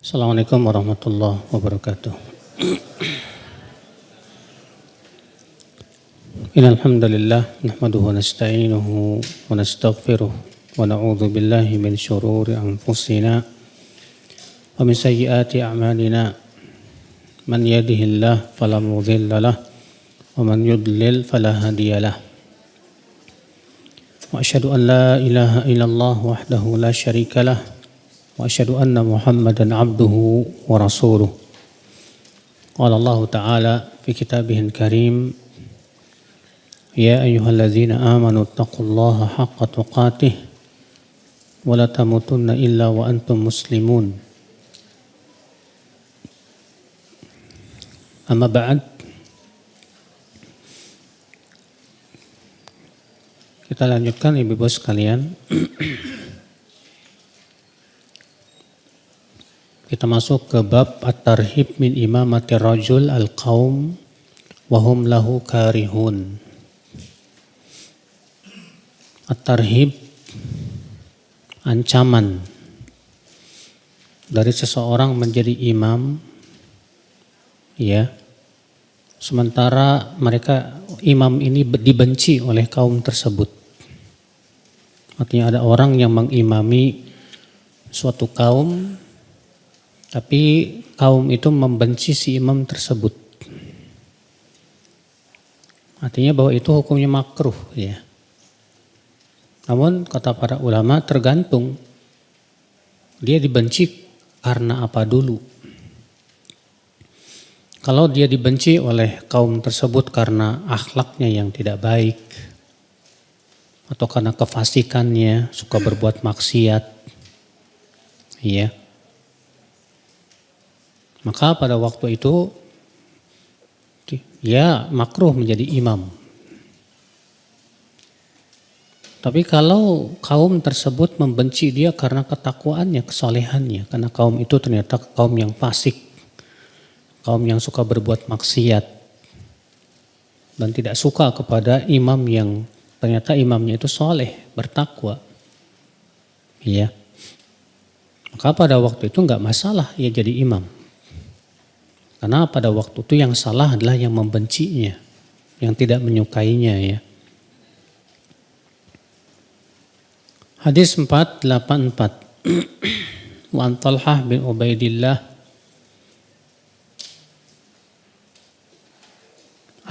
Assalamualaikum warahmatullahi wabarakatuh. Innal hamdalillah nahmaduhu wa nasta'inuhu wa nastaghfiruh wa na'udzu billahi min shururi anfusina wa min sayyiati a'malina. Man yahdihillahu fala mudilla lahu wa man yudlil fala hadiya lahu. Wa asyhadu an la ilaha illallah wahdahu la syarika lahu wa asyhadu anna Muhammadan abduhu wa rasuluh. Qala Allah Ta'ala fi kitabihil karim, ya ayyuhalladzina amanu taqullaha haqqa tuqatih wa la tamutunna illa wa antum muslimun. Amma ba'd. Kita lanjutkan ibu-ibu sekalian. Kita masuk ke bab at-tarhib min imamati rajul al-qaum wa hum lahu karihun. At-tarhib, ancaman dari seseorang menjadi imam, ya. Sementara mereka imam ini dibenci oleh kaum tersebut. Artinya ada orang yang mengimami suatu kaum, tapi kaum itu membenci si imam tersebut. Artinya bahwa itu hukumnya makruh, ya. Namun kata para ulama tergantung dia dibenci karena apa dulu. Kalau dia dibenci oleh kaum tersebut karena akhlaknya yang tidak baik, atau karena kefasikannya, suka berbuat maksiat, ya, maka pada waktu itu ya makruh menjadi imam. Tapi kalau kaum tersebut membenci dia karena ketakwaannya, kesolehannya, karena kaum itu ternyata kaum yang fasik, kaum yang suka berbuat maksiat, dan tidak suka kepada imam yang ternyata imamnya itu soleh, bertakwa, ya, maka pada waktu itu nggak masalah ia jadi imam. Karena pada waktu itu yang salah adalah yang membencinya, yang tidak menyukainya, ya. Hadis 484. Wa an Talhah bin Ubaidillah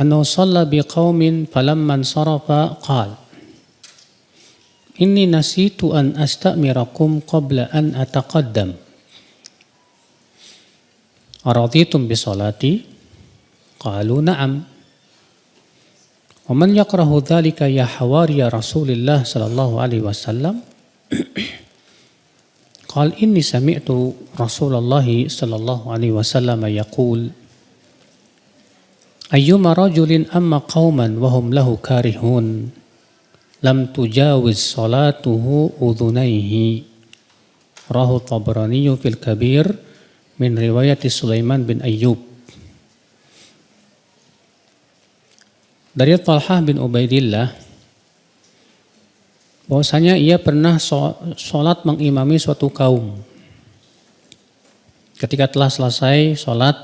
annahu shalla biqaumin falamman sarafa qala inni nasitu an astamirakum qabla an ataqaddam. Araditum bisolati? Qalu na'am. Wa man yakrahu dhalika ya hawariya Rasulillah sallallahu alaihi wasallam? Qal inni sami'tu Rasulullah sallallahu alaihi wasallam yaqul ayyuma rajulin amma qauman wa hum lahu karihun lam tujawiz salatuhu udhunaihi. Rahu Tabrani fil Kabir min riwayati Sulaiman bin Ayyub. Dari Talhah bin Ubaidillah bahwasanya ia pernah sholat mengimami suatu kaum. Ketika telah selesai sholat,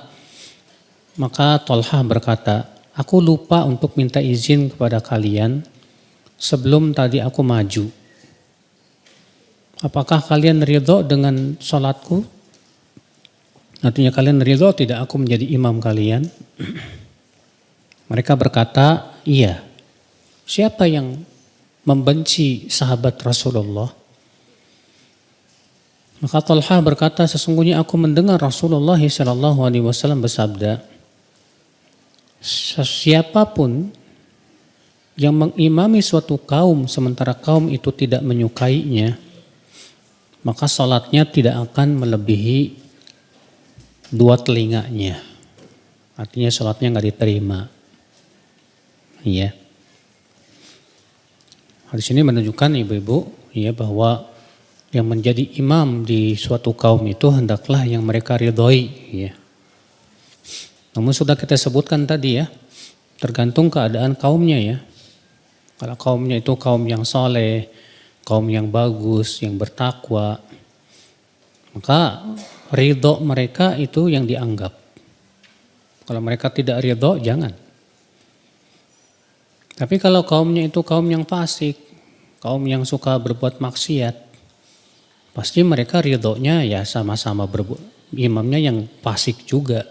maka Talhah berkata, aku lupa untuk minta izin kepada kalian sebelum tadi aku maju. Apakah kalian ridho dengan sholatku? Artinya kalian ridho tidak aku menjadi imam kalian? Mereka berkata, iya. Siapa yang membenci sahabat Rasulullah? Maka Talhah berkata, sesungguhnya aku mendengar Rasulullah SAW bersabda, siapapun yang mengimami suatu kaum sementara kaum itu tidak menyukainya, maka salatnya tidak akan melebihi 2 telinganya. Artinya salatnya nggak diterima. Ya. Hadis ini menunjukkan ibu-ibu, ya, bahwa yang menjadi imam di suatu kaum itu hendaklah yang mereka ridhoi, ya. Namun sudah kita sebutkan tadi, ya, tergantung keadaan kaumnya, ya. Kalau kaumnya itu kaum yang soleh, kaum yang bagus, yang bertakwa, maka ridho mereka itu yang dianggap. Kalau mereka tidak ridho, jangan. Tapi kalau kaumnya itu kaum yang fasik, kaum yang suka berbuat maksiat, pasti mereka ridhonya ya sama-sama imamnya yang fasik juga.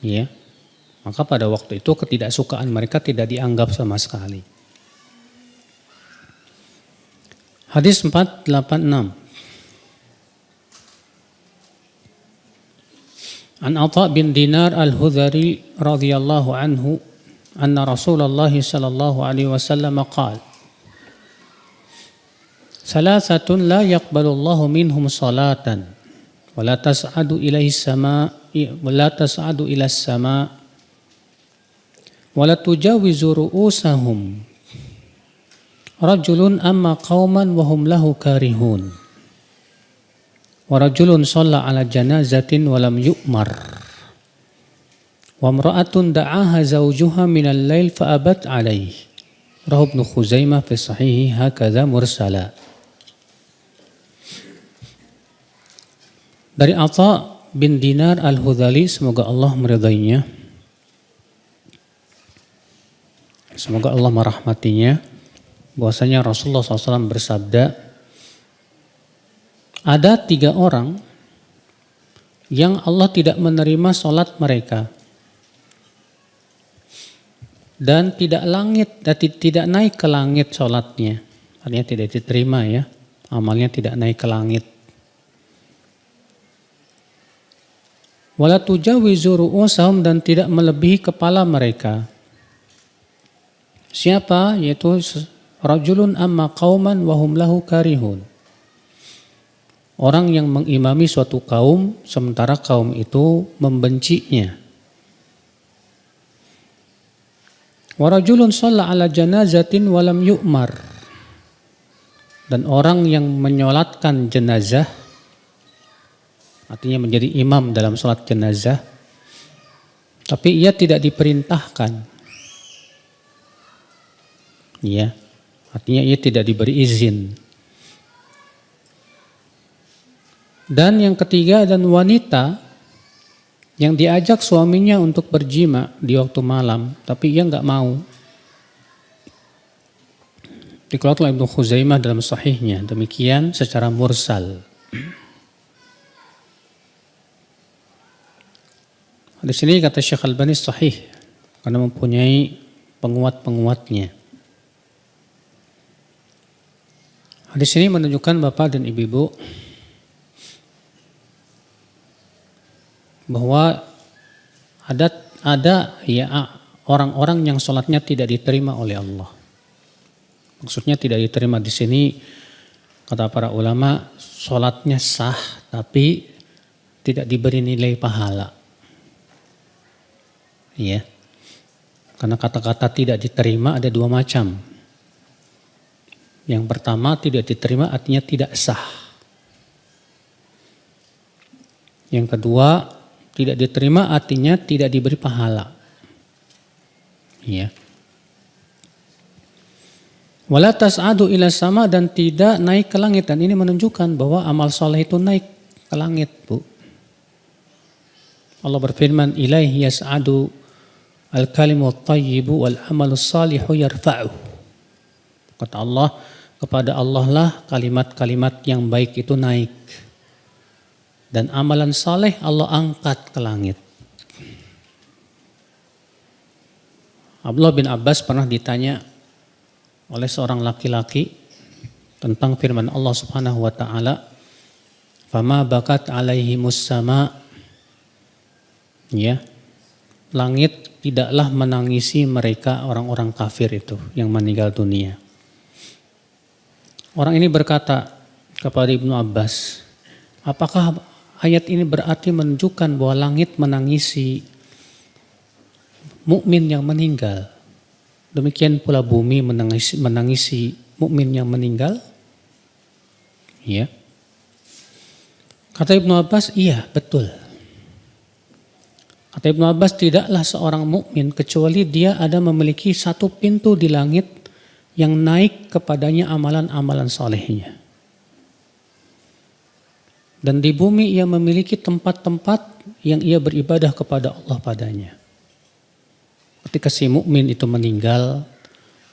Ya. Maka pada waktu itu ketidaksukaan mereka tidak dianggap sama sekali. Hadis 486. An Atha bin Dinar al-Hudhari radhiyallahu anhu anna Rasulullah sallallahu alaihi wasallam qala Salasatun la yaqbalullahu minhum salatan wa la tas'adu ilaihi ila as-sama' wa la tujawizu ru'usahum rajulun amma qauman wa hum lahu karihun wa rajulun shalla ala janazatin wa lam yu'mar wa imra'atun da'aha zawjuha minal lail fa abat alaihi rawahu Ibnu Khuzaimah fi sahihi hakadha mursala. Dari Atha bin Dinar al-Hudhali, semoga Allah meridainya, semoga Allah merahmatinya, bahwasanya Rasulullah SAW bersabda, ada 3 orang yang Allah tidak menerima sholat mereka dan tidak naik ke langit sholatnya, artinya tidak diterima ya, amalnya tidak naik ke langit. Wala tujawizu ru'usahum, dan tidak melebihi kepala mereka. Siapa? Yaitu rajulun amma qauman wa hum lahu karihun. Orang yang mengimami suatu kaum sementara kaum itu membencinya. Wa rajulun shalla ala janazatin wa lam yu'mar. Dan orang yang menyolatkan jenazah, artinya menjadi imam dalam sholat jenazah, tapi ia tidak diperintahkan. Ya, artinya ia tidak diberi izin. Dan yang ketiga, dan wanita yang diajak suaminya untuk berjima di waktu malam, tapi ia nggak mau. Dikeluarkan oleh Ibnu Khuzaimah dalam sahihnya, demikian secara mursal. Di sini kata Syekh Albani sahih karena mempunyai penguat-penguatnya. Hadis ini menunjukkan Bapak dan Ibu bahwa ada ya orang-orang yang sholatnya tidak diterima oleh Allah. Maksudnya tidak diterima di sini, kata para ulama, sholatnya sah tapi tidak diberi nilai pahala. Ya, karena kata-kata tidak diterima ada 2 macam. Yang pertama, tidak diterima artinya tidak sah. Yang kedua, tidak diterima artinya tidak diberi pahala. Ya. Wala tas'adu ila sama, dan tidak naik ke langit, dan ini menunjukkan bahwa amal soleh itu naik ke langit, Bu. Allah berfirman, ilaihi yas'adu al-kalimut thayyibu wal amalus salihu yarfa'u. Kata Allah, kepada Allah lah kalimat-kalimat yang baik itu naik. Dan amalan saleh Allah angkat ke langit. Abdullah bin Abbas pernah ditanya oleh seorang laki-laki tentang firman Allah Subhanahu wa taala, "Fama bakat alaihimus sama." Ya. Langit tidaklah menangisi mereka orang-orang kafir itu yang meninggal dunia. Orang ini berkata kepada Ibnu Abbas, apakah ayat ini berarti menunjukkan bahwa langit menangisi mukmin yang meninggal? Demikian pula bumi menangisi mukmin yang meninggal? Ya. Kata Ibnu Abbas, iya betul. Kata Ibnu Abbas, tidaklah seorang mukmin kecuali dia ada memiliki satu pintu di langit yang naik kepadanya amalan-amalan solehnya. Dan di bumi ia memiliki tempat-tempat yang ia beribadah kepada Allah padanya. Ketika si mukmin itu meninggal,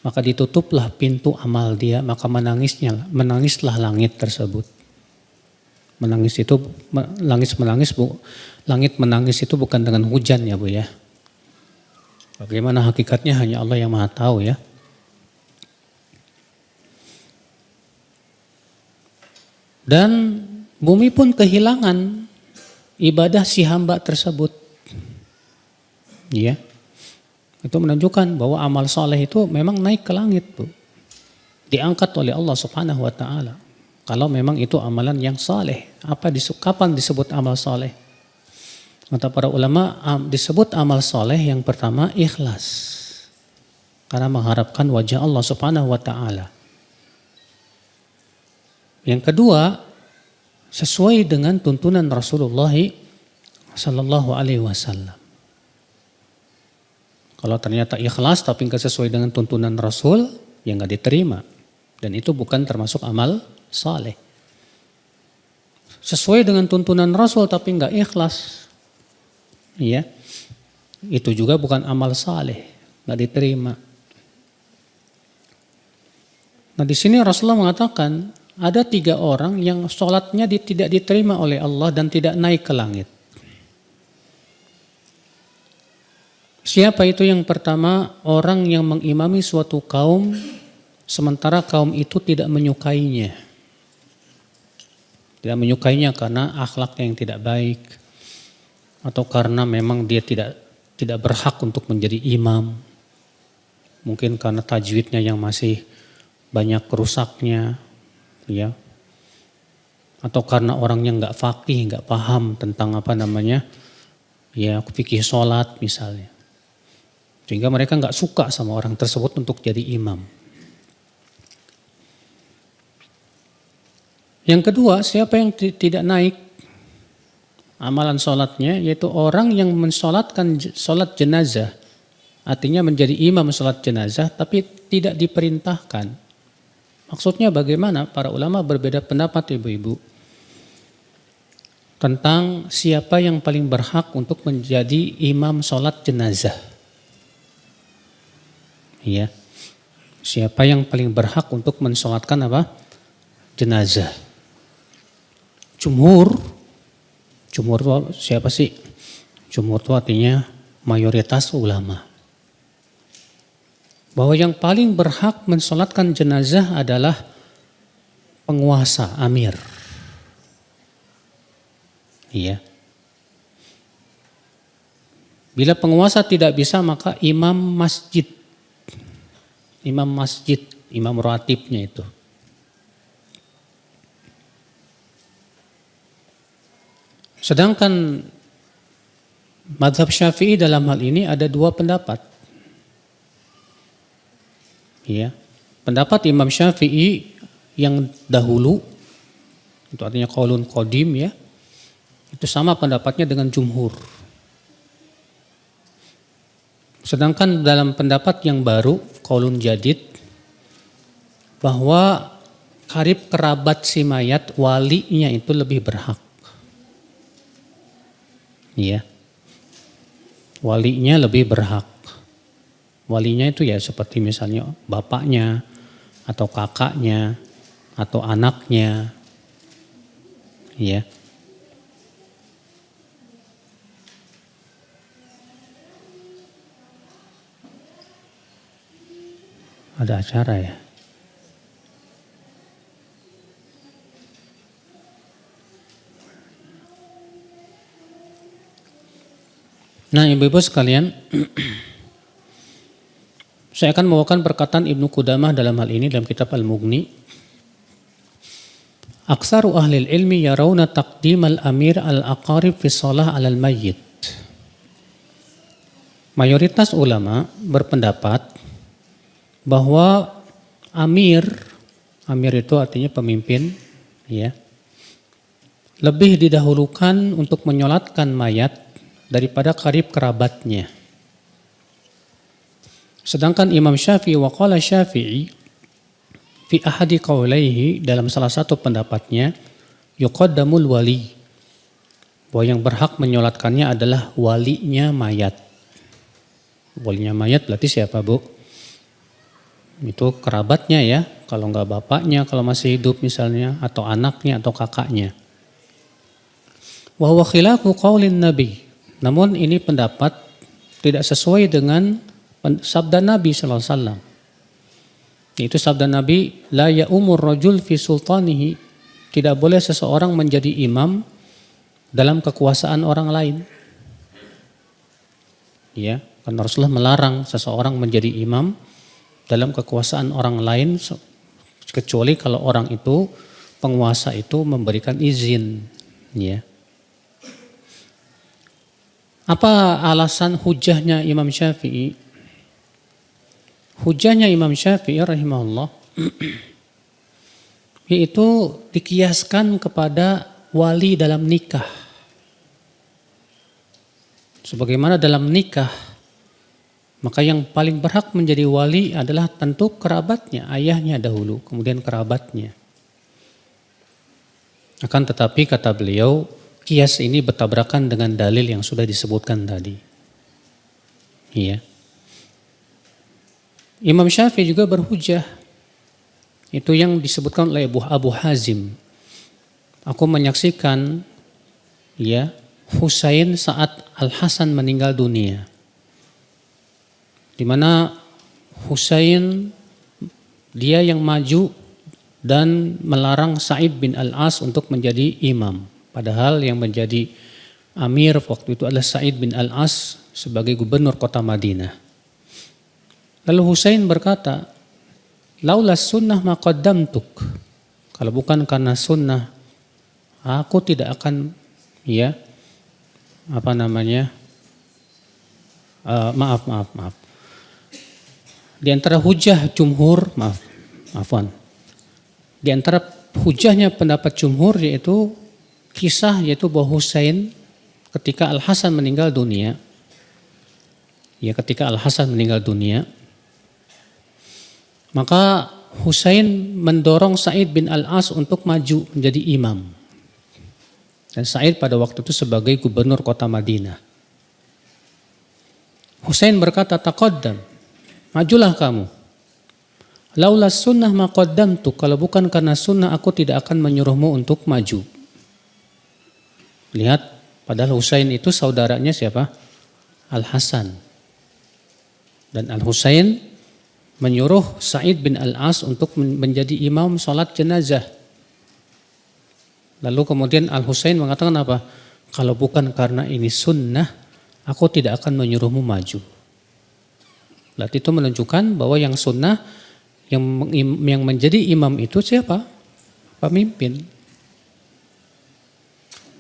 maka ditutuplah pintu amal dia, maka menangislah langit tersebut. Langit menangis itu bukan dengan hujan ya Bu ya. Bagaimana hakikatnya hanya Allah yang Maha tahu ya. Dan bumi pun kehilangan ibadah si hamba tersebut. Ya. Itu menunjukkan bahwa amal soleh itu memang naik ke langit Bu. Diangkat oleh Allah Subhanahu wa taala. Kalau memang itu amalan yang soleh. Kapan disebut amal soleh? Kata para ulama disebut amal soleh yang pertama ikhlas. Karena mengharapkan wajah Allah Subhanahu wa taala. Yang kedua, sesuai dengan tuntunan Rasulullah sallallahu alaihi wasallam. Kalau ternyata ikhlas tapi nggak sesuai dengan tuntunan Rasul, ya nggak diterima. Dan itu bukan termasuk amal saleh. Sesuai dengan tuntunan Rasul tapi nggak ikhlas, ya itu juga bukan amal saleh, nggak diterima. Nah di sini Rasulullah mengatakan ada 3 orang yang sholatnya tidak diterima oleh Allah dan tidak naik ke langit. Siapa itu? Yang pertama, orang yang mengimami suatu kaum sementara kaum itu tidak menyukainya. Tidak menyukainya karena akhlaknya yang tidak baik atau karena memang dia tidak berhak untuk menjadi imam. Mungkin karena tajwidnya yang masih banyak rusaknya, ya. Atau karena orangnya nggak faqih, nggak paham tentang ya fikih sholat misalnya. Sehingga mereka nggak suka sama orang tersebut untuk jadi imam. Yang kedua, siapa yang tidak naik amalan sholatnya, yaitu orang yang mensolatkan sholat jenazah. Artinya menjadi imam sholat jenazah tapi tidak diperintahkan. Maksudnya bagaimana? Para ulama berbeda pendapat ibu-ibu. Tentang siapa yang paling berhak untuk menjadi imam sholat jenazah. Ya, siapa yang paling berhak untuk mensolatkan jenazah? Jumhur itu siapa sih? Jumhur itu artinya mayoritas ulama. Bahwa yang paling berhak mensolatkan jenazah adalah penguasa, amir. Iya. Bila penguasa tidak bisa, maka imam masjid, imam ratibnya itu. Sedangkan mazhab Syafi'i dalam hal ini ada 2 pendapat. Ya, pendapat Imam Syafi'i yang dahulu, itu artinya qaulun qadim ya, itu sama pendapatnya dengan jumhur. Sedangkan dalam pendapat yang baru, qaulun jadid, bahwa karib kerabat si mayat, walinya itu lebih berhak. Ya, walinya lebih berhak. Walinya itu ya seperti misalnya bapaknya, atau kakaknya, atau anaknya. Ya. Ada acara ya? Nah ibu-ibu sekalian, saya akan membawakan perkataan Ibnu Qudamah dalam hal ini dalam kitab Al-Mughni. Aksaru ahlil ilmi yarawna taqdimal amir al-aqarib fi shalah alal mayyit. Mayoritas ulama berpendapat bahwa amir itu artinya pemimpin, ya, lebih didahulukan untuk menyolatkan mayat daripada karib kerabatnya. Sedangkan Imam Syafi'i wa qala Syafi'i fi ahadi qaulaihi, dalam salah satu pendapatnya, yuqaddamul wali. Bahwa yang berhak menyolatkannya adalah walinya mayat. Walinya mayat berarti siapa, Bu? Itu kerabatnya ya, kalau enggak bapaknya kalau masih hidup misalnya, atau anaknya atau kakaknya. Wa huwa khilafu qaulin Nabi. Namun ini pendapat tidak sesuai dengan sabda Nabi sallallahu alaihi wasallam. Itu sabda Nabi, la ya'umur rajul fi sultanihi. Tidak boleh seseorang menjadi imam dalam kekuasaan orang lain. Ya, karena Rasulullah melarang seseorang menjadi imam dalam kekuasaan orang lain kecuali kalau orang itu, penguasa itu memberikan izin, ya. Apa alasan hujahnya Imam Syafi'i? Hujahnya Imam Syafi'i rahimahullah yaitu dikiaskan kepada wali dalam nikah. Sebagaimana dalam nikah, maka yang paling berhak menjadi wali adalah tentu kerabatnya, ayahnya dahulu, kemudian kerabatnya. Akan tetapi kata beliau, kias ini bertabrakan dengan dalil yang sudah disebutkan tadi. Iya. Imam Syafi'i juga berhujah. Itu yang disebutkan oleh Abu Hazim. Aku menyaksikan ya Husain saat Al-Hasan meninggal dunia. Di mana Husain dia yang maju dan melarang Sa'id bin Al-As untuk menjadi imam. Padahal yang menjadi amir waktu itu adalah Sa'id bin Al-As sebagai gubernur kota Madinah. Lalu Husain berkata, laulas sunnah ma qaddamtuk. Kalau bukan karena sunnah, aku tidak akan maaf. Di antara hujah jumhur, di antara hujahnya pendapat jumhur yaitu kisah bahwa Husain ketika Al-Hasan meninggal dunia. Ya, ketika Al-Hasan meninggal dunia, maka Husain mendorong Sa'id bin Al-As untuk maju menjadi imam. Dan Sa'id pada waktu itu sebagai gubernur kota Madinah. Husain berkata, taqaddam, majulah kamu. Laulas sunnah ma qaddamtu, kalau bukan karena sunnah aku tidak akan menyuruhmu untuk maju. Lihat, padahal Husain itu saudaranya siapa? Al-Hasan. Dan Al-Husain menyuruh Sa'id bin Al-As untuk menjadi imam sholat jenazah. Lalu kemudian Al-Husain mengatakan apa? Kalau bukan karena ini sunnah, aku tidak akan menyuruhmu maju. Berarti itu menunjukkan bahwa yang sunnah, yang menjadi imam itu siapa? Pemimpin.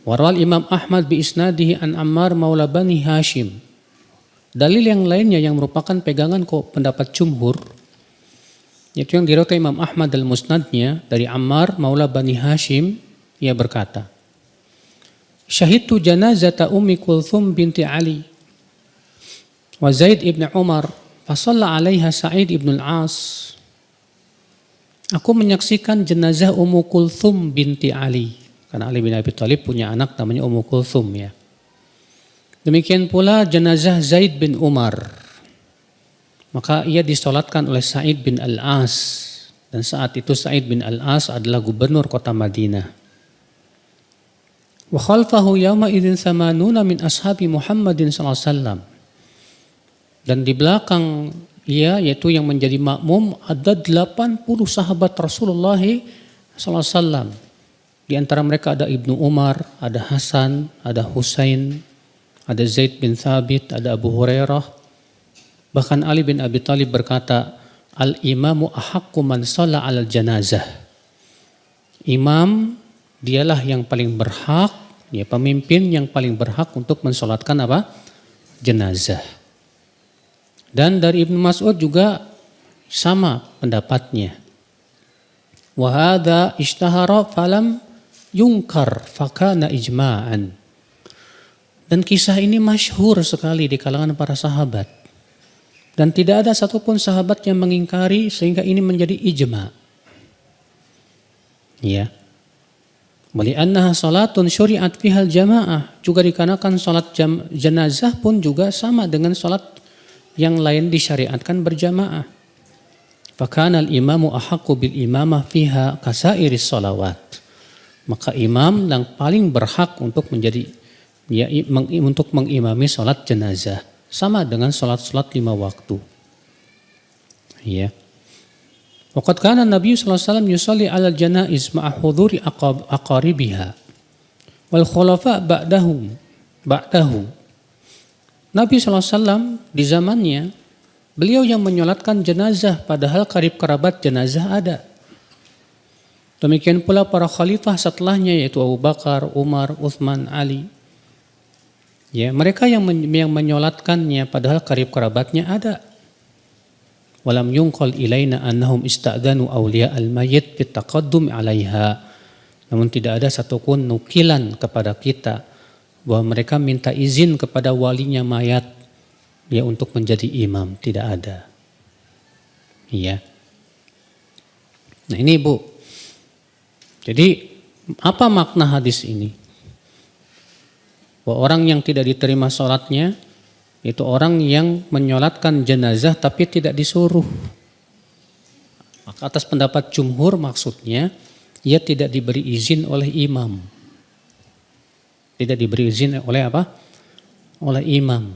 Warwal Imam Ahmad bi isnadihi an Ammar maula Bani Hashim. Dalil yang lainnya yang merupakan pegangan pendapat jumhur, yaitu yang diriwayatkan Imam Ahmad al-Musnadnya dari Ammar maula Bani Hashim, ia berkata, syahidtu janazata Ummi Kulthum binti Ali wa Zaid ibn Umar fasalla alaiha Sa'id ibn Al-As. Aku menyaksikan jenazah Ummu Kulthum binti Ali, karena Ali bin Abi Thalib punya anak namanya Ummu Kulthum ya. Demikian pula jenazah Zaid bin Umar. Maka ia disolatkan oleh Sa'id bin Al-As. Dan saat itu Sa'id bin Al-As adalah gubernur kota Madinah. Wa khalfahu yawma idzin samanuna min ashabi Muhammadin sallallahu alaihi wasallam. Dan di belakang ia, yaitu yang menjadi makmum, ada 80 sahabat Rasulullah sallallahu alaihi wasallam. Di antara mereka ada Ibnu Umar, ada Hasan, ada Husain, ada Zaid bin Thabit, ada Abu Hurairah. Bahkan Ali bin Abi Thalib berkata, al-imamu ahaqqu man shalla 'alal janazah. Imam dialah yang paling berhak, ya pemimpin yang paling berhak untuk mensolatkan apa? Jenazah. Dan dari Ibnu Mas'ud juga sama pendapatnya. Wa hadza ishtahara falam yunkar fakana ijma'an. Dan kisah ini masyhur sekali di kalangan para sahabat. Dan tidak ada satupun sahabat yang mengingkari sehingga ini menjadi ijma'. Ya. Wali'annaha salatun syuri'at fihal jamaah. Juga dikarenakan salat jenazah pun juga sama dengan salat yang lain disyariatkan berjamaah. Fakana al-imamu ahaqqu bil imamah fiha kasairis salawat. Maka imam yang paling berhak untuk menjadi untuk mengimami salat jenazah sama dengan salat-salat 5 waktu. Ya. Waqad kana Nabi sallallahu alaihi wasallam yusalli 'alal janaiz ma'a hudhuri aqaribiha wal khulafa ba'dahu. Nabi sallallahu alaihi wasallam di zamannya beliau yang menyolatkan jenazah padahal karib kerabat jenazah ada. Demikian pula para khalifah setelahnya yaitu Abu Bakar, Umar, Utsman, Ali. Ya, mereka yang menyolatkannya padahal karib kerabatnya ada. Walam yunqal ilaina annahum ista'danu awliya al-mayyit fit taqaddum 'alaiha. Namun tidak ada satupun nukilan kepada kita bahwa mereka minta izin kepada walinya mayat ya untuk menjadi imam, tidak ada. Iya. Nah, ini Bu. Jadi apa makna hadis ini? Bahwa orang yang tidak diterima sholatnya itu orang yang menyolatkan jenazah tapi tidak disuruh. Maka atas pendapat jumhur maksudnya ia tidak diberi izin oleh imam. Tidak diberi izin oleh apa? Oleh imam.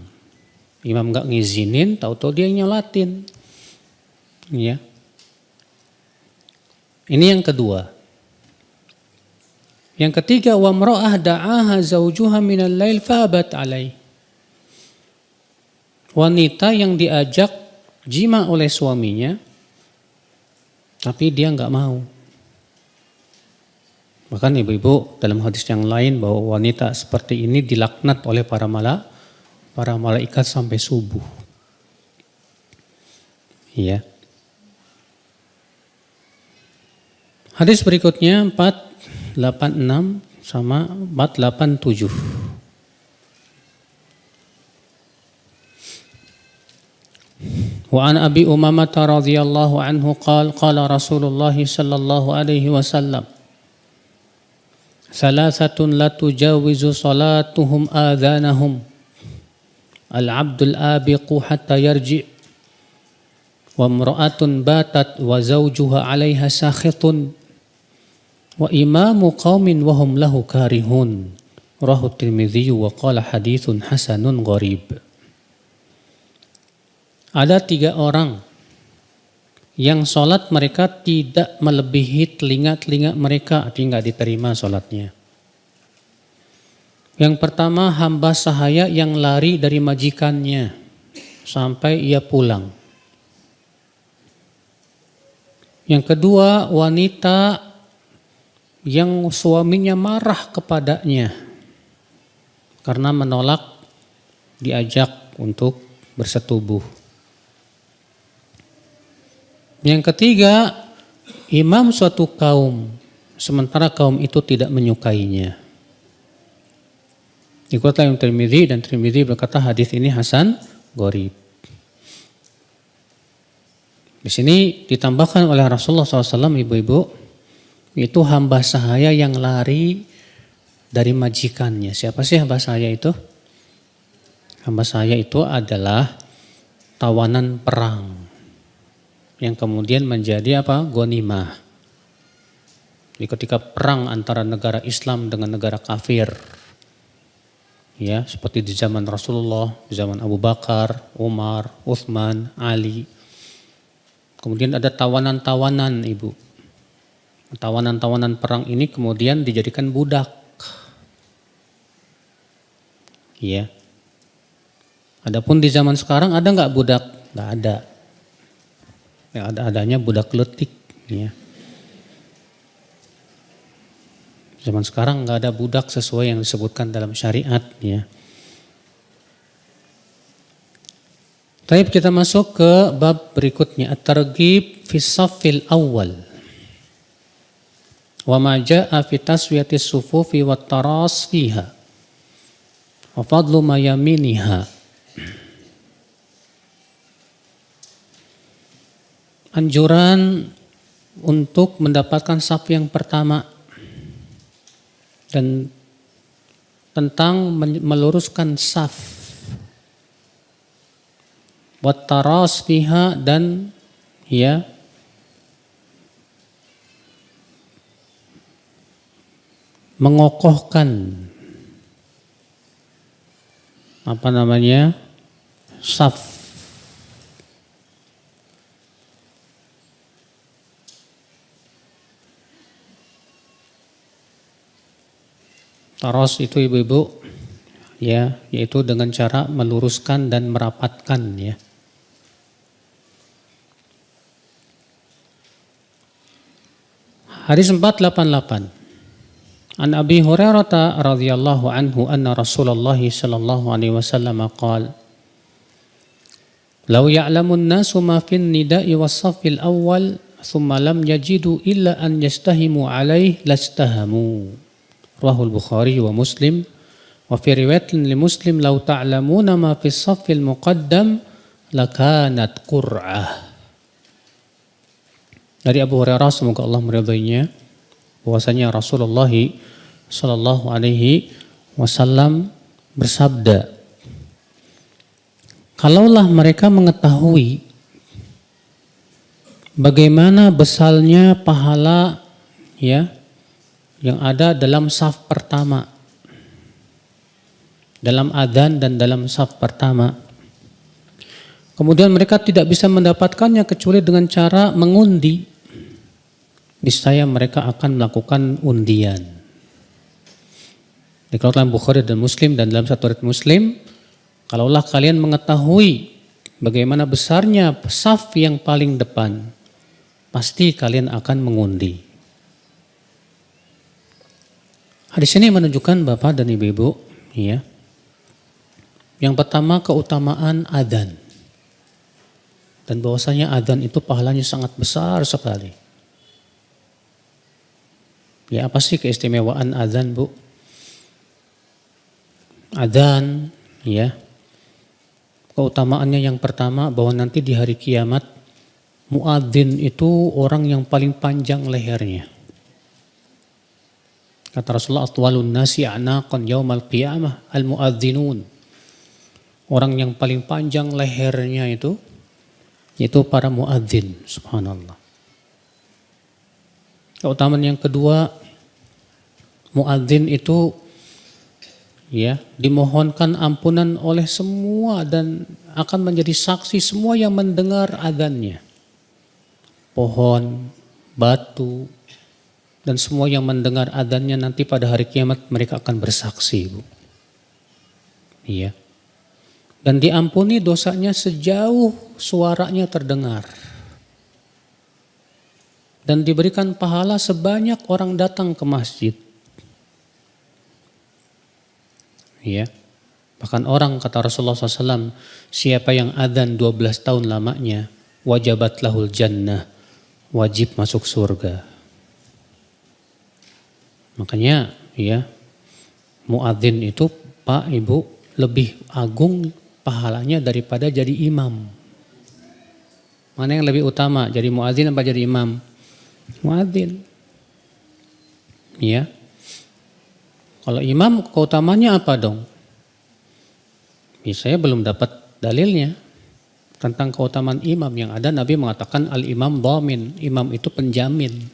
Imam enggak ngizinin, tahu-tahu dia nyolatin. Ya. Ini yang kedua. Yang ketiga, wa mra'ah da'aha zaujuha minal lail fabat alai. Wanita yang diajak jima oleh suaminya tapi dia enggak mau. Bahkan ibu-ibu dalam hadis yang lain bahwa wanita seperti ini dilaknat oleh para malaikat sampai subuh. Iya. Hadis berikutnya 486 sama 487. Wa an Abi Umamah radhiyallahu anhu qala Rasulullah sallallahu alaihi wasallam Salasatun la tujawizu salatuhum adhanahum al-abdul abiqu hatta yarji' wa imra'atun batat wa zawjuha 'alaiha sakhitun wa imamu qaumin wa hum lahu karihun. Rawahu Tirmidzi wa qala haditsun hasanun gharib. Ada 3 orang yang sholat mereka tidak melebihi telinga-telinga mereka, artinya nggak diterima sholatnya. Yang pertama, hamba sahaya yang lari dari majikannya sampai ia pulang. Yang kedua, wanita yang suaminya marah kepadanya karena menolak diajak untuk bersetubuh. Yang ketiga, imam suatu kaum, sementara kaum itu tidak menyukainya. Dikutip oleh Tirmidzi dan Tirmidzi berkata hadis ini hasan gharib. Di sini ditambahkan oleh Rasulullah SAW, ibu-ibu, itu hamba sahaya yang lari dari majikannya. Siapa sih hamba sahaya itu? Hamba sahaya itu adalah tawanan perang yang kemudian menjadi apa? Ghanimah. Jadi ketika perang antara negara Islam dengan negara kafir, ya seperti di zaman Rasulullah, di zaman Abu Bakar, Umar, Utsman, Ali. Kemudian ada tawanan-tawanan, ibu. Tawanan-tawanan perang ini kemudian dijadikan budak. Ya. Adapun di zaman sekarang ada nggak budak? Nggak ada. Ya, adanya budak letik. Ya. Zaman sekarang nggak ada budak sesuai yang disebutkan dalam syariat. Ya. Baik, kita masuk ke bab berikutnya. At-targhib fi shaffil awal. Wa ma jaa'a fi taswiyatis sufufi wat taras fiha. Wa fadlu ma yaminiha. Anjuran untuk mendapatkan saf yang pertama. dan tentang meluruskan saf, wat tarasfiha, dan ya mengokohkan saf. Taros itu ibu-ibu ya, yaitu dengan cara meluruskan dan merapatkan ya. Hadis 488. An Abi Hurairah radhiyallahu anhu anna Rasulullah sallallahu alaihi wasallam qala law ya'lamun nasu ma fin nida'i was-saffil awwal thumma lam yajidu illa an yastahimu alaihi lastahamu. Rawahul Bukhari wa Muslim. Wa fi riwayatin li Muslim law ta'lamuna ma fi as-saffil muqaddam lakanat qur'ah. Dari Abu Hurairah, semoga Allah meridainya, bahwasanya Rasulullah sallallahu alaihi wasallam bersabda, kalaulah mereka mengetahui bagaimana besarnya pahala ya yang ada dalam saf pertama, dalam adzan dan dalam saf pertama, kemudian mereka tidak bisa mendapatkannya kecuali dengan cara mengundi, niscaya mereka akan melakukan undian. Dikeluarkan Bukhari dan Muslim, dan dalam satu riwayat Muslim, kalaulah kalian mengetahui bagaimana besarnya saf yang paling depan, pasti kalian akan mengundi. Hadis ini menunjukkan Bapak dan Ibu-ibu, ya. Yang pertama, keutamaan adzan. Dan bahwasanya adzan itu pahalanya sangat besar sekali. Ya, apa sih keistimewaan adzan, Bu? Adzan, ya. Keutamaannya yang pertama bahwa nanti di hari kiamat muadzin itu orang yang paling panjang lehernya. Kata Rasulullah, atwalun nasi a'naqan yaumal qiyamah al-muadzinun. Orang yang paling panjang lehernya itu para muadzin, subhanallah. Keutamaan yang kedua, muadzin itu ya dimohonkan ampunan oleh semua dan akan menjadi saksi semua yang mendengar adzannya. Pohon, batu, dan semua yang mendengar adzannya nanti pada hari kiamat mereka akan bersaksi, Bu. Iya. Dan diampuni dosanya sejauh suaranya terdengar. Dan diberikan pahala sebanyak orang datang ke masjid. Iya. Bahkan orang, kata Rasulullah SAW, siapa yang adzan 12 tahun lamanya, wajabat lahul jannah, wajib masuk surga. Makanya ya muadzin itu Pak Ibu lebih agung pahalanya daripada jadi imam. Mana yang lebih utama, jadi muadzin apa jadi imam? Muadzin. Ya. Kalau imam keutamanya apa dong? Ya, saya belum dapat dalilnya tentang keutamaan imam. Yang ada Nabi mengatakan al-imam dhamin, imam itu penjamin.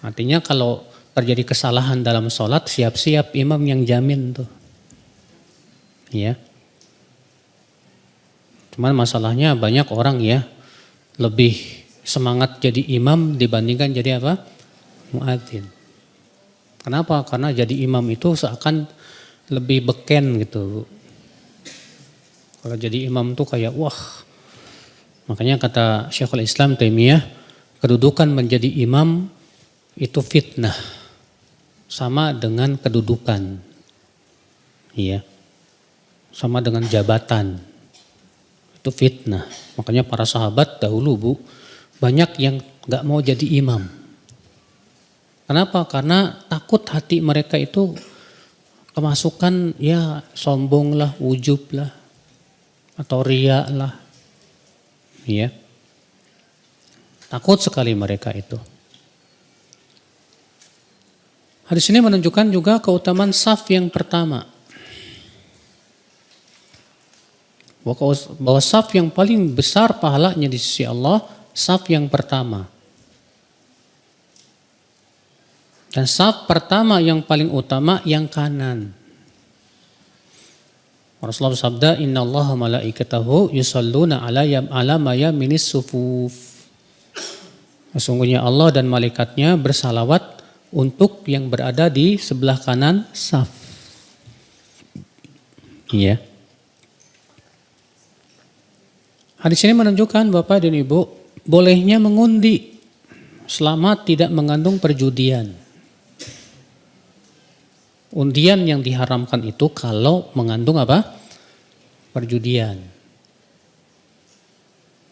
Artinya kalau terjadi kesalahan dalam sholat, siap-siap imam yang jamin tuh. Ya. Cuman masalahnya banyak orang ya lebih semangat jadi imam dibandingkan jadi apa? Muadzin. Kenapa? Karena jadi imam itu seakan lebih beken gitu. Kalau jadi imam tuh kayak wah. Makanya kata Syekhul Islam Taimiyah, kedudukan menjadi imam itu fitnah. Sama dengan kedudukan, iya, sama dengan jabatan, itu fitnah. Makanya para sahabat dahulu, Bu, banyak yang gak mau jadi imam. Kenapa? Karena takut hati mereka itu kemasukan ya sombong lah, ujub lah, atau riya lah, iya. Takut sekali mereka itu. Hadis ini menunjukkan juga keutamaan saf yang pertama. Bahwa saf yang paling besar pahalanya di sisi Allah, saf yang pertama. Dan saf pertama yang paling utama yang kanan. Rasulullah bersabda, "Inna Allaha malaikatahu yusalluna ala mayaminis sufuf." Sesungguhnya Allah dan malaikatnya bersalawat untuk yang berada di sebelah kanan saf. Iya. Hadis ini menunjukkan Bapak dan Ibu bolehnya mengundi selama tidak mengandung perjudian. Undian yang diharamkan itu kalau mengandung apa? Perjudian.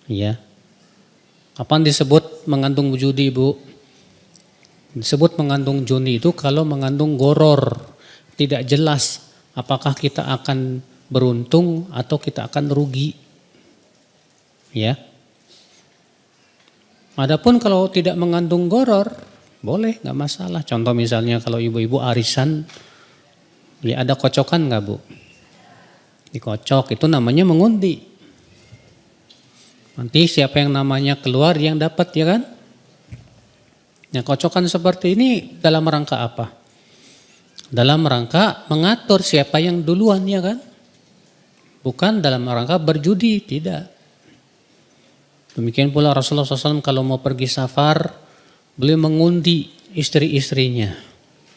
Iya. Kapan disebut mengandung judi, Bu? Disebut mengandung judi itu kalau mengandung goror, tidak jelas apakah kita akan beruntung atau kita akan rugi. Ya. Adapun kalau tidak mengandung goror, boleh, nggak masalah. Contoh misalnya kalau ibu-ibu arisan, ya ada kocokan nggak, Bu? Dikocok, itu namanya mengundi. Nanti siapa yang namanya keluar yang dapat, ya kan? Nah, kocokan seperti ini dalam rangka apa? Dalam rangka mengatur siapa yang duluan, ya kan? Bukan dalam rangka berjudi, tidak. Demikian pula Rasulullah SAW kalau mau pergi safar, beliau mengundi istri-istrinya.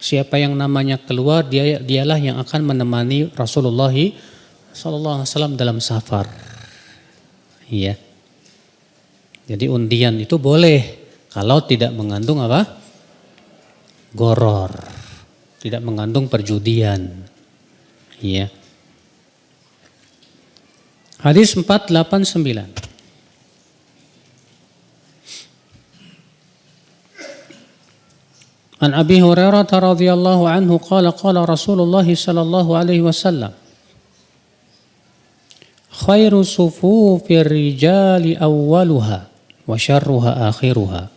Siapa yang namanya keluar, dialah yang akan menemani Rasulullah SAW dalam safar. Iya. Jadi undian itu boleh. Kalau tidak mengandung apa? Goror. Tidak mengandung perjudian. Iya. Hadis 489. An Abi Hurairah radhiyallahu anhu qala Rasulullah sallallahu alaihi wasallam khairu sufufir rijali awwaluha wa syarruha akhiruha.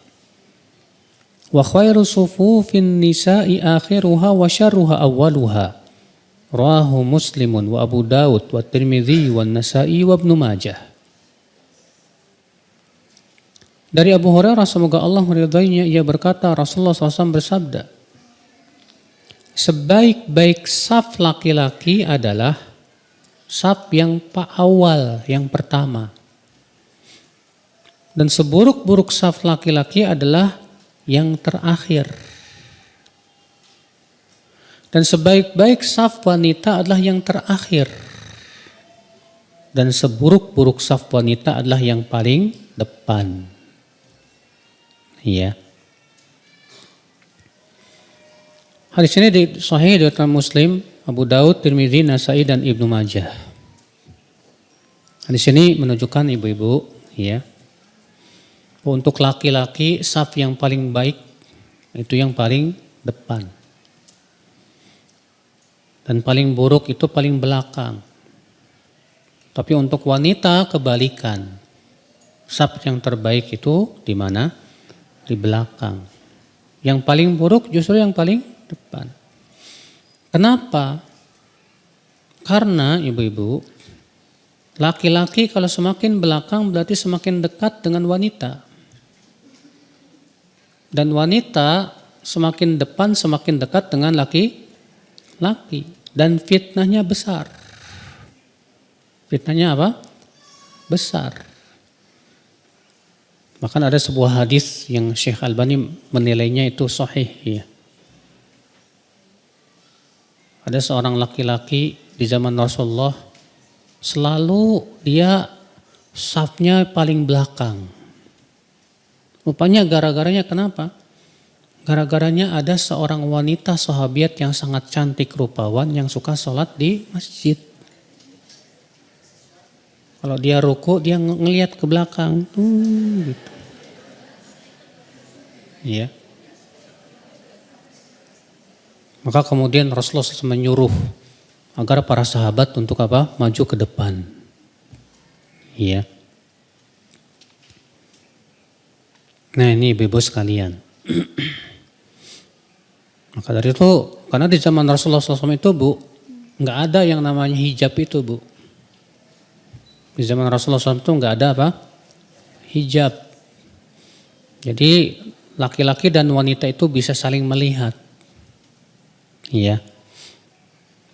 Wa khairu sufufin nisa'i akhiruha wa syarruha awwaluha. Rawahu Muslimun wa Abu Dawud wa Tirmidzi wa Nasa'i wa Ibnu Majah. Dari Abu Hurairah semoga Allah meridainya, ia berkata Rasulullah SAW bersabda, sebaik-baik saf laki-laki adalah saf yang awal, yang pertama. Dan seburuk-buruk saf laki-laki adalah yang terakhir. Dan sebaik-baik saf wanita adalah yang terakhir. Dan seburuk-buruk saf wanita adalah yang paling depan. Iya. Hadis ini di Sahih riwayat Muslim, Abu Daud, Tirmidzi, Nasa'i dan Ibnu Majah. Hadis ini menunjukkan ibu-ibu, ya. Untuk laki-laki saf yang paling baik itu yang paling depan. Dan paling buruk itu paling belakang. Tapi untuk wanita kebalikan. Saf yang terbaik itu di mana? Di belakang. Yang paling buruk justru yang paling depan. Kenapa? Karena ibu-ibu, laki-laki kalau semakin belakang berarti semakin dekat dengan wanita. Dan wanita semakin depan semakin dekat dengan laki-laki. Dan fitnahnya besar. Fitnahnya apa? Besar. Bahkan ada sebuah hadis yang Syekh Albani menilainya itu sahih. Ya. Ada seorang laki-laki di zaman Rasulullah, selalu dia safnya paling belakang. Rupanya gara-garanya kenapa? Gara-garanya ada seorang wanita sahabiat yang sangat cantik rupawan yang suka sholat di masjid. Kalau dia ruku, dia ngelihat ke belakang. Gitu. Iya. Maka kemudian Rasulullah SAW menyuruh agar para sahabat untuk apa? Maju ke depan. Iya. Nah ini ibu-ibu sekalian. Maka dari itu, karena di zaman Rasulullah SAW itu Bu, nggak ada yang namanya hijab itu Bu. Di zaman Rasulullah SAW itu nggak ada apa? Hijab. Jadi laki-laki dan wanita itu bisa saling melihat. Iya.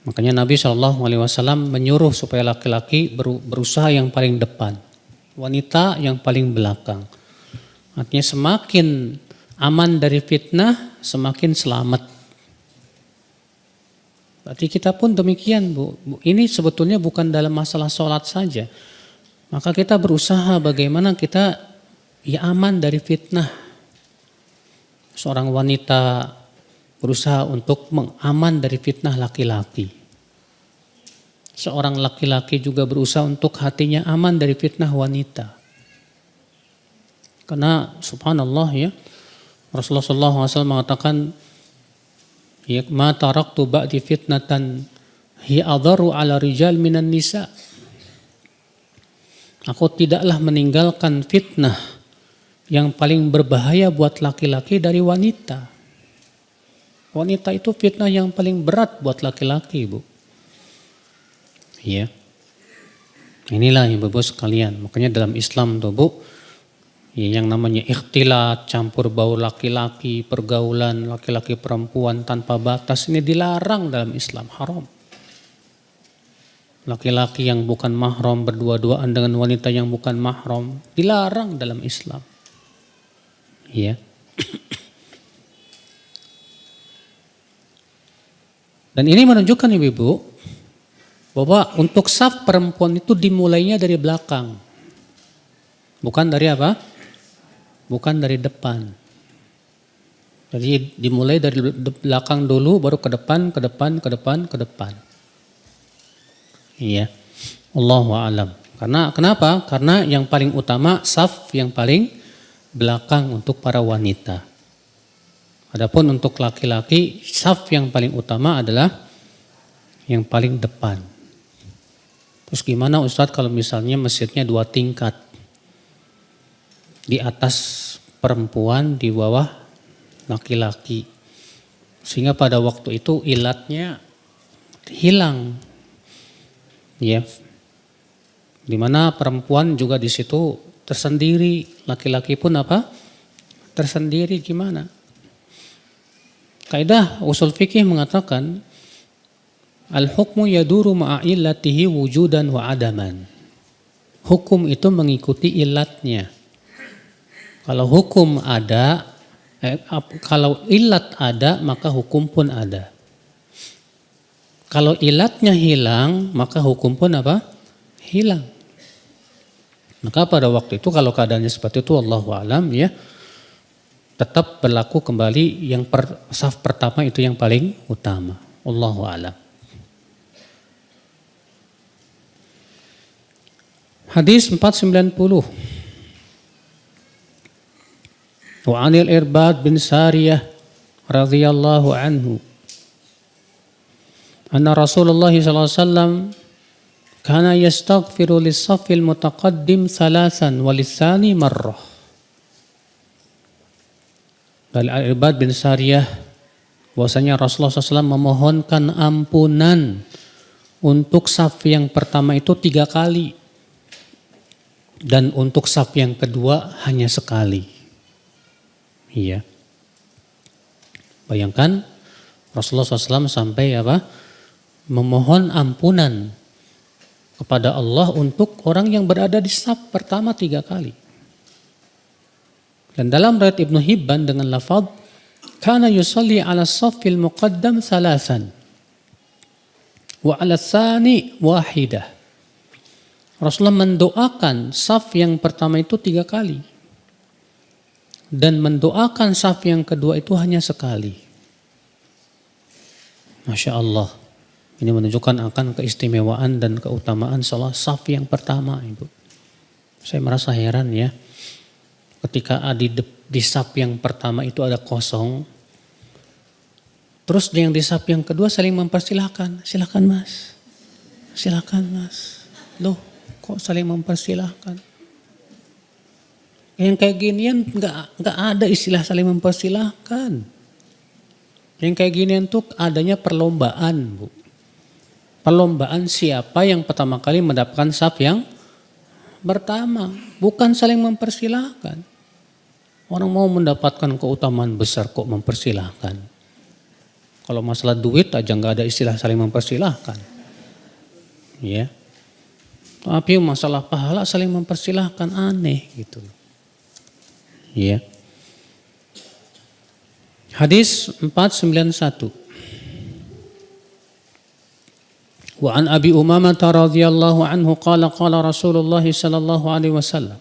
Makanya Nabi SAW menyuruh supaya laki-laki berusaha yang paling depan, wanita yang paling belakang. Artinya semakin aman dari fitnah, semakin selamat. Berarti kita pun demikian Bu. Ini sebetulnya bukan dalam masalah sholat saja. Maka kita berusaha bagaimana kita ya aman dari fitnah. Seorang wanita berusaha untuk mengaman dari fitnah laki-laki. Seorang laki-laki juga berusaha untuk hatinya aman dari fitnah wanita. Karena subhanallah ya, Rasulullah SAW mengatakan, ya, ma taraktu ba'di fitnatan hi adharu ala rijal minan nisa. Aku tidaklah meninggalkan fitnah yang paling berbahaya buat laki-laki dari wanita. Wanita itu fitnah yang paling berat buat laki-laki, Bu. Iya. Inilah Ibu-ibu sekalian. Makanya dalam Islam tuh Bu, ya, yang namanya ikhtilat, campur baur laki-laki, pergaulan laki-laki perempuan tanpa batas ini dilarang dalam Islam, haram. Laki-laki yang bukan mahram berdua-duaan dengan wanita yang bukan mahram dilarang dalam Islam. Iya. Dan ini menunjukkan Ibu-ibu bahwa untuk saf perempuan itu dimulainya dari belakang. Bukan dari apa? Bukan dari depan. Jadi dimulai dari belakang dulu baru ke depan, ke depan, ke depan, ke depan. Iya. Allahu a'lam. Karena kenapa? Karena yang paling utama saf yang paling belakang untuk para wanita. Adapun untuk laki-laki, saf yang paling utama adalah yang paling depan. Terus gimana Ustadz kalau misalnya masjidnya 2 tingkat? Di atas perempuan, di bawah laki-laki. Sehingga pada waktu itu ilatnya hilang. Ya. Dimana perempuan juga di situ tersendiri, laki-laki pun apa? Tersendiri gimana? Kaidah usul fikih mengatakan al-hukmu yaduru ma'a illatihi wujudan wa adaman. Hukum itu mengikuti ilatnya. Kalau hukum ada, kalau ilat ada, maka hukum pun ada. Kalau ilatnya hilang, maka hukum pun apa? Hilang. Maka pada waktu itu kalau keadaannya seperti itu, Allahu a'lam ya, tetap berlaku kembali yang saf pertama itu yang paling utama. Allahu a'lam. Hadis 490. Wa 'anil Irbad bin Sariyah radhiyallahu anhu anna Rasulullah sallallahu alaihi wasallam kana yastaghfiru lis-saffil mutaqaddim thalathan wa lis-tsani marrah. Dari Al-Irbad bin Sariyah bahwasanya Rasulullah SAW memohonkan ampunan untuk saf yang pertama itu 3 kali dan untuk saf yang kedua hanya sekali. Iya. Bayangkan Rasulullah SAW sampai apa? Memohon ampunan kepada Allah untuk orang yang berada di saf pertama 3 kali. Dan dalam riwayat Ibnu Hibban dengan lafaz kana yusalli ala saffil muqaddam thalathan wa ala tsani wahidah. Rasulullah mendoakan saf yang pertama itu 3 kali dan mendoakan saf yang kedua itu hanya sekali. Masya Allah. Ini menunjukkan akan keistimewaan dan keutamaan salah saf yang pertama, Ibu. Saya merasa heran ya. Ketika di saf yang pertama itu ada kosong, terus yang di saf yang kedua saling mempersilahkan. Silakan Mas, silakan Mas. Loh, kok saling mempersilahkan? Yang kayak ginian nggak ada istilah saling mempersilahkan. Yang kayak ginian tuh adanya perlombaan, Bu. Perlombaan siapa yang pertama kali mendapatkan saf yang pertama, bukan saling mempersilahkan. Orang mau mendapatkan keutamaan besar kok mempersilahkan. Kalau masalah duit aja nggak ada istilah saling mempersilahkan. Ya. Tapi masalah pahala saling mempersilahkan, aneh gitu. Ya. Hadis 491. Wa an Abi Umamah radhiyallahu anhu qala qala Rasulullah sallallahu alaihi wasallam.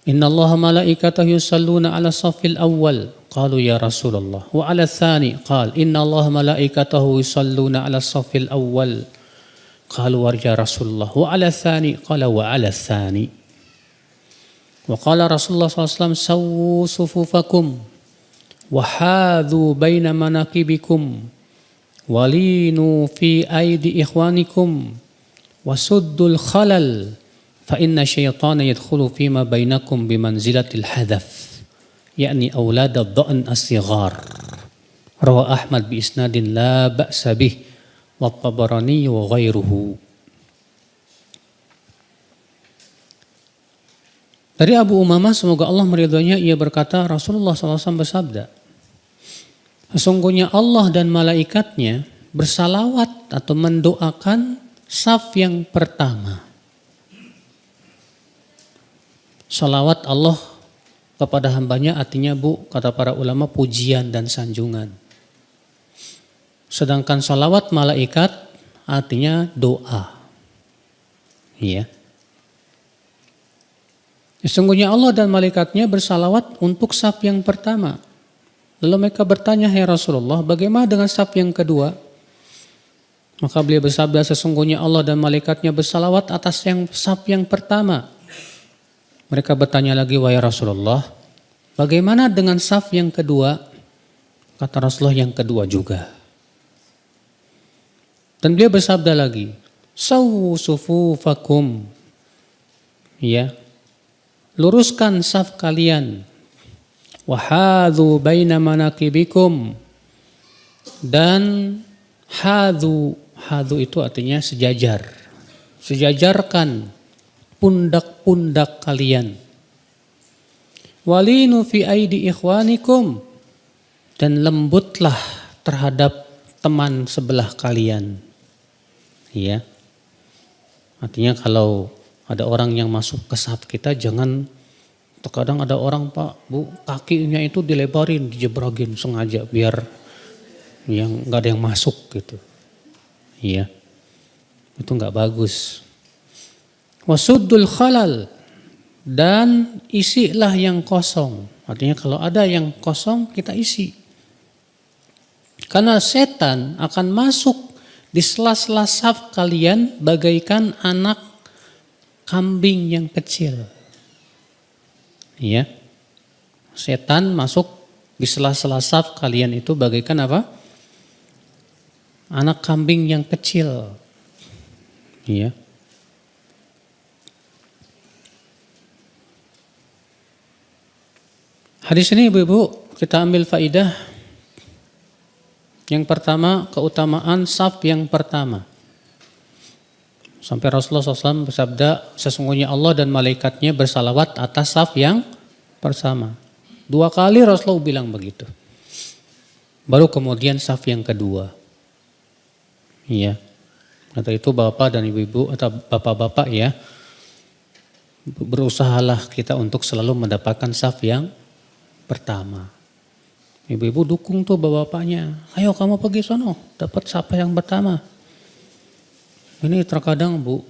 Inna Allah malaikatahu yusalluna ala safil awwal. Qalu ya Rasulullah. Wa ala tsani qala inna Allah malaikatahu yusalluna ala safil awwal. Qalu ya Rasulullah. Wa ala tsani qala wa ala tsani. Wa qala Rasulullah sallallahu alaihi wasallam sawwu sufufakum wa hadhu baina manakibikum walinu fi aidi ikhwanikum wasuddul khalal fa inna syaitana yadkhulu fima bainakum bimanzilatil hadaf yakni aulad ad-dha'n as-sighar. Rawa Ahmad bi isnadin la ba'sa bih wa Tabarani wa ghairuhu. Dari Abu Umamah, semoga Allah meridhoinya, ia berkata, Rasulullah SAW bersabda, sesungguhnya Allah dan malaikatnya bersalawat atau mendoakan saf yang pertama. Salawat Allah kepada hambanya artinya, Bu, kata para ulama, pujian dan sanjungan. Sedangkan salawat malaikat artinya doa. Iya. Sesungguhnya Allah dan malaikatnya bersalawat untuk saf yang pertama. Lalu mereka bertanya, "Hai Rasulullah, bagaimana dengan saf yang kedua?" Maka beliau bersabda, sesungguhnya Allah dan malaikatnya bersalawat atas saf yang pertama. Mereka bertanya lagi, "Wahai Rasulullah, bagaimana dengan saf yang kedua?" Kata Rasulullah, yang kedua juga. Dan beliau bersabda lagi, "Sawwu sufufakum." Ya. Luruskan saf kalian. Wahadhu baina manakibikum. Dan hadhu itu artinya sejajar. Sejajarkan pundak-pundak kalian. Walinu fi aidi ikhwanikum. Dan lembutlah terhadap teman sebelah kalian. Ya. Artinya kalau ada orang yang masuk ke saf kita, jangan, terkadang ada orang, Pak, Bu, kakinya itu dilebarin, dijebragin sengaja biar yang nggak ada yang masuk gitu. Iya, itu nggak bagus. Wasuddul khalal, dan isilah yang kosong. Artinya kalau ada yang kosong kita isi. Karena setan akan masuk di sela-sela saf kalian bagaikan anak kambing yang kecil. Ya. Setan masuk di sela-sela saf kalian itu bagaikan apa? Anak kambing yang kecil. Ya. Hadis ini Ibu-ibu, kita ambil faidah. Yang pertama, keutamaan saf yang pertama. Sampai Rasulullah SAW bersabda, sesungguhnya Allah dan malaikatnya bersalawat atas saf yang pertama. 2 kali Rasulullah bilang begitu. Baru kemudian saf yang kedua. Iya. Atau itu Bapak dan Ibu-ibu atau Bapak-bapak ya. Berusahalah kita untuk selalu mendapatkan saf yang pertama. Ibu-ibu dukung tuh bapaknya. Ayo kamu pergi sono, dapat saf yang pertama. Ini terkadang Bu,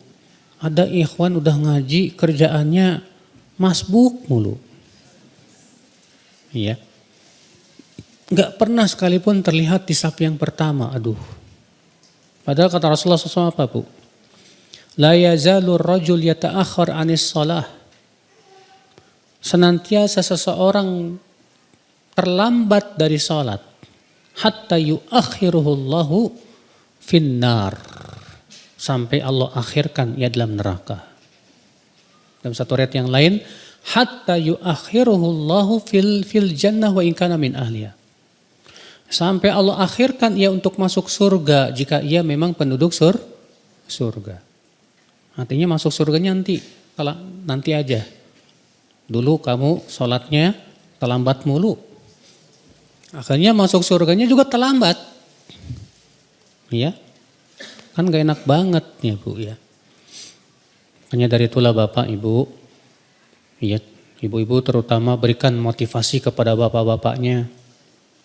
ada ikhwan udah ngaji kerjaannya masbuk mulu. Iya. Enggak pernah sekalipun terlihat di saf yang pertama, aduh. Padahal kata Rasulullah SAW apa, Bu? La yazalur rajul yata'akhir anis shalah. Senantiasa seseorang terlambat dari salat hatta yuakhiruhullahu finnar. Sampai Allah akhirkan ia dalam neraka. Dalam satu ayat yang lain, hatta yuakhiruhullahu fil jannah wa in kana min ahliya. Sampai Allah akhirkan ia untuk masuk surga jika ia memang penduduk surga. Artinya masuk surganya nanti aja. Dulu kamu sholatnya terlambat mulu. Akhirnya masuk surganya juga terlambat. Ya. Kan gak enak banget ya Bu ya. Hanya dari itulah Bapak Ibu, ya, ibu-ibu terutama berikan motivasi kepada bapak-bapaknya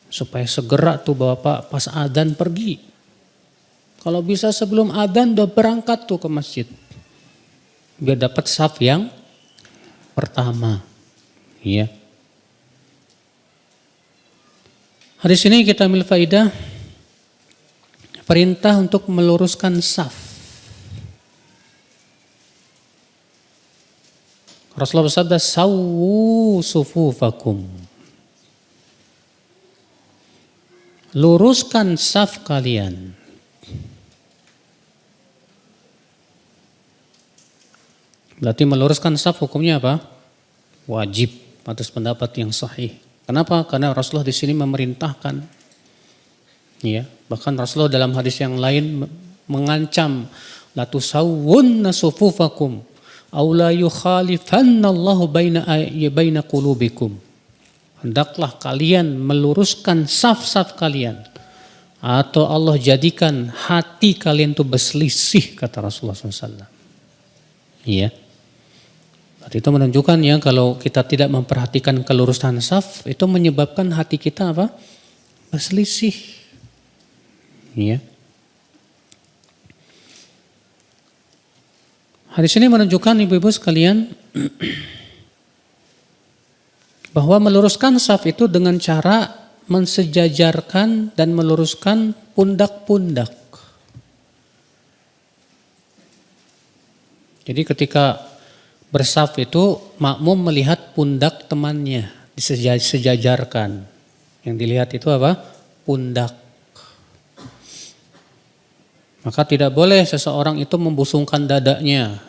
supaya segera tuh bapak pas adzan pergi. Kalau bisa sebelum adzan udah berangkat tuh ke masjid. Biar dapat saf yang pertama. Ya. Hadis ini kita ambil faidah perintah untuk meluruskan saf. Rasulullah bersabda, "Sawwu sufufakum." Luruskan saf kalian. Berarti meluruskan saf hukumnya apa? Wajib atas pendapat yang sahih. Kenapa? Karena Rasulullah di sini memerintahkan. Ya, bahkan Rasulullah dalam hadis yang lain mengancam, la tusawwunna sufufakum aw la yukhalifannallahu baina qulubikum. Hendaklah kalian meluruskan saf-saf kalian atau Allah jadikan hati kalian itu berselisih, kata Rasulullah SAW. Iya. Itu menunjukkan ya kalau kita tidak memperhatikan kelurusan saf itu menyebabkan hati kita apa? Berselisih. Iya. Hadis ini menunjukkan ibu-ibu sekalian bahwa meluruskan saf itu dengan cara mensejajarkan dan meluruskan pundak-pundak. Jadi ketika bersaf itu makmum melihat pundak temannya disejajarkan. Yang dilihat itu apa? Pundak. Maka tidak boleh seseorang itu membusungkan dadanya.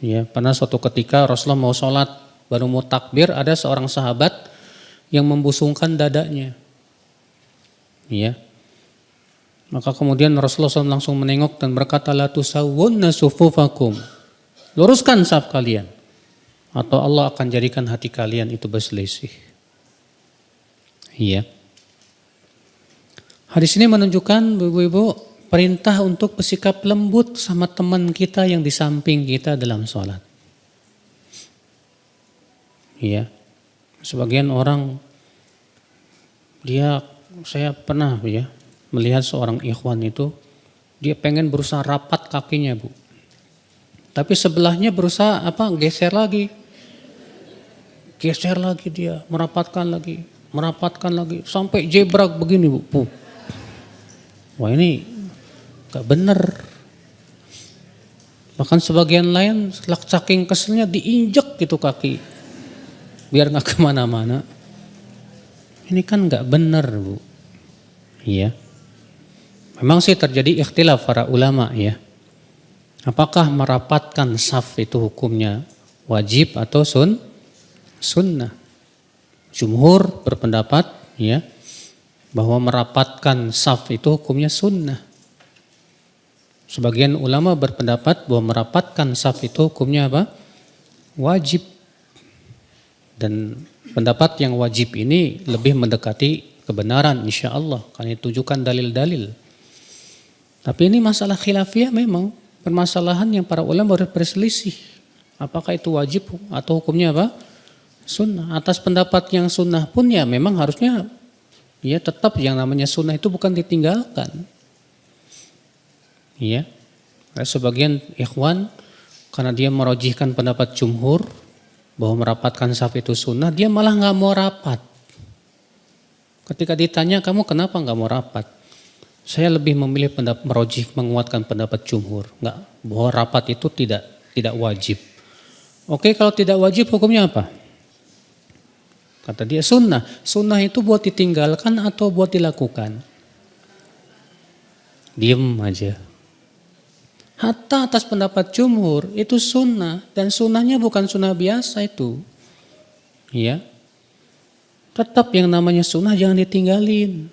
Ya, pernah suatu ketika Rasulullah mau sholat baru mau takbir, ada seorang sahabat yang membusungkan dadanya. Ya. Maka kemudian Rasulullah SAW langsung menengok dan berkata, la tusawwunna sufufakum. Luruskan saf kalian. Atau Allah akan jadikan hati kalian itu berselisih. Iya. Hadis ini menunjukkan ibu-ibu perintah untuk bersikap lembut sama teman kita yang di samping kita dalam sholat. Iya, sebagian orang saya pernah ya melihat seorang ikhwan itu dia pengen berusaha rapat kakinya Bu, tapi sebelahnya berusaha geser lagi dia merapatkan lagi sampai jebrak begini Bu. Wah ini gak bener. Bahkan sebagian lain saking keselnya diinjek gitu kaki. Biar gak kemana-mana. Ini kan gak benar Bu. Iya. Memang sih terjadi ikhtilaf para ulama ya. Apakah merapatkan saf itu hukumnya wajib atau sunnah? Jumhur berpendapat ya bahwa merapatkan saf itu hukumnya sunnah. Sebagian ulama berpendapat bahwa merapatkan saf itu hukumnya apa? Wajib. Dan pendapat yang wajib ini lebih mendekati kebenaran insya Allah. Karena ditujukan dalil-dalil. Tapi ini masalah khilafiyah memang. Permasalahan yang para ulama berselisih. Apakah itu wajib atau hukumnya apa? Sunnah. Atas pendapat yang sunnah pun ya memang harusnya ya tetap yang namanya sunnah itu bukan ditinggalkan. Iya. Sebagian ikhwan karena dia merojihkan pendapat jumhur bahwa merapatkan saf itu sunnah, dia malah gak mau rapat. Ketika ditanya, kamu kenapa gak mau rapat? Saya lebih memilih menguatkan pendapat jumhur. Bahwa rapat itu tidak wajib. Oke, kalau tidak wajib hukumnya apa? Kata dia sunnah. Sunnah itu buat ditinggalkan atau buat dilakukan? Diem aja. Hatta atas pendapat jumhur itu sunnah dan sunnahnya bukan sunnah biasa itu, ya. Tetap yang namanya sunnah jangan ditinggalin.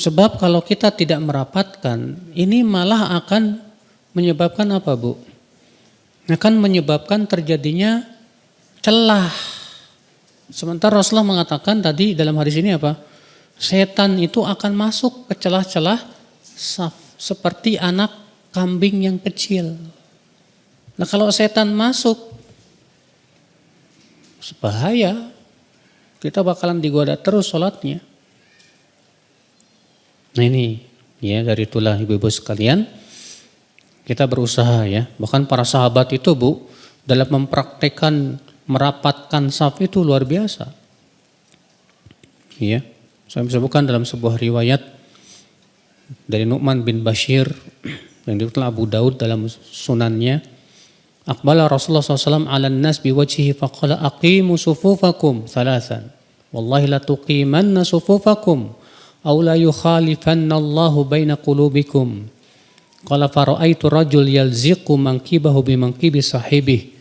Sebab kalau kita tidak merapatkan, ini malah akan menyebabkan apa, Bu? Akan menyebabkan terjadinya celah. Sementara Rasulullah mengatakan tadi dalam hadis ini apa? Setan itu akan masuk ke celah-celah saf seperti anak kambing yang kecil. Nah kalau setan masuk, bahaya. Kita bakalan digoda terus sholatnya. Nah ini ya dari itulah ibu-ibu sekalian kita berusaha ya. Bahkan para sahabat itu Bu dalam mempraktekkan merapatkan saf itu luar biasa. Ya, saya sebutkan dalam sebuah riwayat dari Nu'man bin Bashir yang diriwayatkan Abu Daud dalam sunannya. Aqbala Rasulullah SAW ala nas biwajhihi faqala aqimu sufufakum thalathan. Wallahi la tuqimanna sufufakum aw la yukhalifanna Allahu baina qulubikum. Qala fara'aitu rajul yalziqu mankibahu bi mankibi sahibihi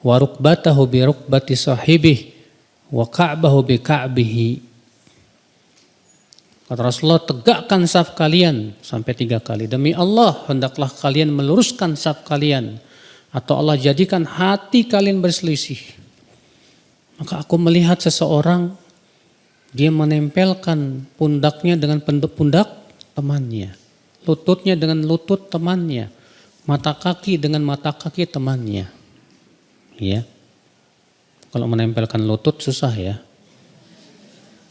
wa rukbatahu bi rukbati sahibihi wa ka'bahu bi ka'bihi. Kata Rasulullah, tegakkan saf kalian sampai 3 kali. Demi Allah, hendaklah kalian meluruskan saf kalian atau Allah jadikan hati kalian berselisih. Maka aku melihat seseorang dia menempelkan pundaknya dengan pundak temannya, lututnya dengan lutut temannya, mata kaki dengan mata kaki temannya. Ya. Kalau menempelkan lutut susah ya.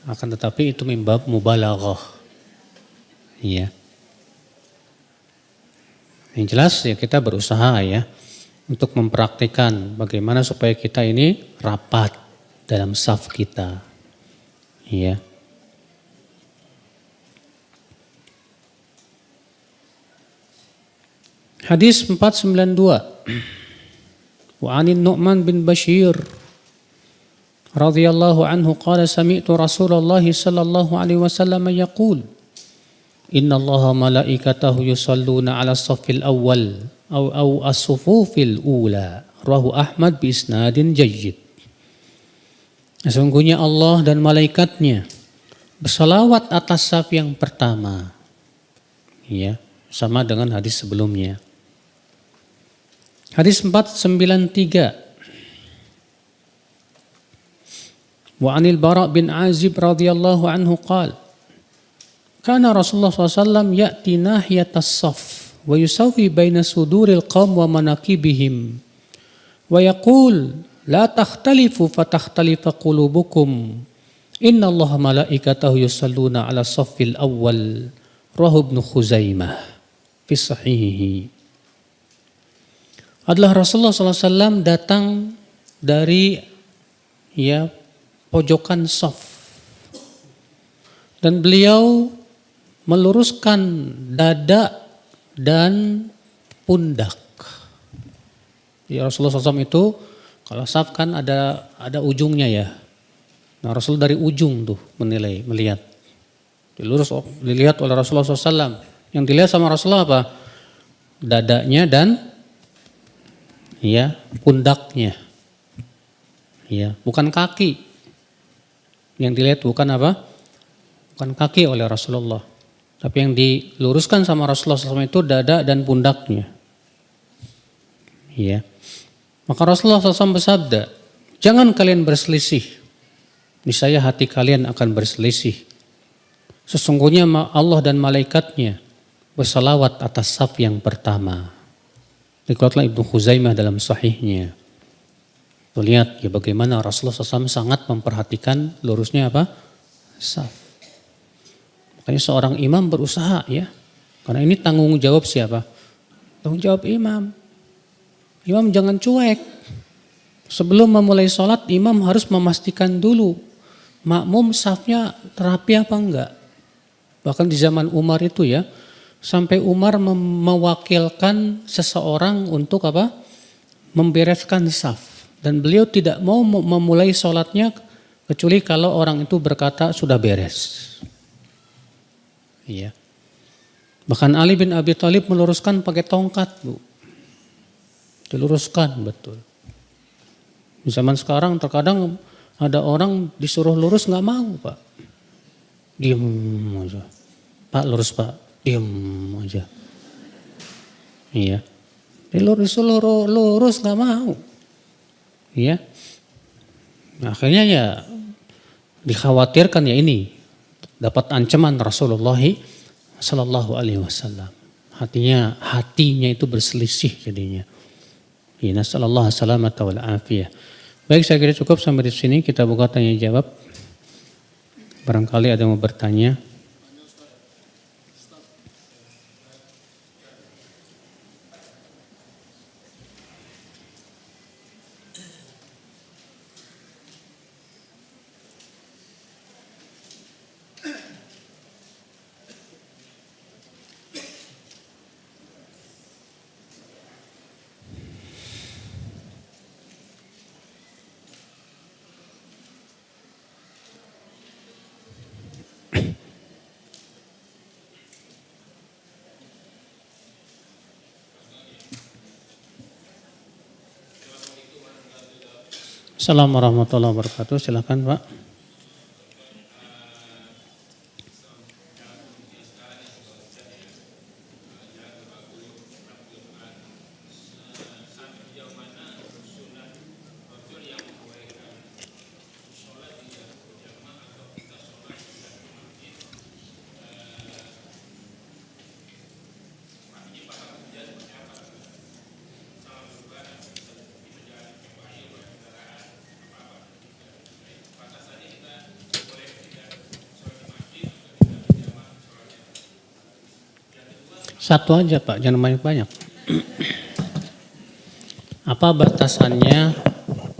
Akan tetapi itu mimbab mubalaghah. Ya. Yang jelas ya kita berusaha ya untuk mempraktikkan bagaimana supaya kita ini rapat dalam saf kita. Ya. Hadis 492. Wa 'anin Nu'man bin Bashir radhiyallahu anhu qala sami'tu Rasulullah sallallahu alaihi wasallam yaqul inna Allaha malaikatahu yusalluna 'ala as-saffil awwal aw as-sufufil ula. Rawahu Ahmad bi isnadin jayyid. Sesungguhnya Allah dan malaikatnya bersalawat atas saf yang pertama. Ya, sama dengan hadis sebelumnya. Hadis 493. Wa 'anil Bara' bin Azib radhiyallahu anhu qala kana Rasulullah SAW ya'ti nahiyatas saf wa yusawwi baina suduril qaum wa manakibihim wa yaqul la takhtalifu fatakhtalifa qulubukum innallaha malaikatahu yusalluna 'ala saffil awwal. Rawahu Ibnu Khuzaimah fi sahihihi. Adalah Rasulullah SAW datang dari ya pojokan saf dan beliau meluruskan dada dan pundak. Ya Rasulullah SAW itu kalau saf kan ada ujungnya ya. Nah Rasul dari ujung tuh melihat. Dilihat oleh Rasulullah SAW. Yang dilihat sama Rasulullah apa? Dadanya dan ya pundaknya. Ya, bukan kaki. Yang dilihat bukan apa? Bukan kaki oleh Rasulullah. Tapi yang diluruskan sama Rasulullah SAW itu dada dan pundaknya. Ya. Maka Rasulullah SAW bersabda, jangan kalian berselisih, niscaya hati kalian akan berselisih. Sesungguhnya Allah dan malaikatnya bersalawat atas saf yang pertama. Dikeluarkan Ibnu Khuzaimah dalam sahihnya. Lihat ya bagaimana Rasulullah SAW sangat memperhatikan lurusnya apa? Saf. Makanya seorang imam berusaha ya. Karena ini tanggung jawab siapa? Tanggung jawab imam. Imam jangan cuek. Sebelum memulai sholat, imam harus memastikan dulu makmum safnya rapi apa enggak. Bahkan di zaman Umar itu ya, sampai Umar mewakilkan seseorang untuk apa? Membereskan saf. Dan beliau tidak mau memulai sholatnya kecuali kalau orang itu berkata sudah beres. Iya. Bahkan Ali bin Abi Thalib meluruskan pakai tongkat, Bu. Diluruskan betul. Di zaman sekarang terkadang Ada orang disuruh lurus nggak mau Pak. Diem aja. Pak lurus Pak, diem aja. Iya. Disuruh lurus nggak mau. Iya. Nah, akhirnya ya dikhawatirkan ya ini dapat ancaman Rasulullah Sallallahu Alaihi Wasallam. Hatinya itu berselisih jadinya. Ya, nasallallahu salamata wal afiyah. Baik, saya kira cukup sampai di sini, kita buka tanya jawab. Barangkali ada yang mau bertanya. Assalamualaikum warahmatullahi wabarakatuh. Silakan Pak. Satu aja Pak, jangan banyak-banyak. Apa batasannya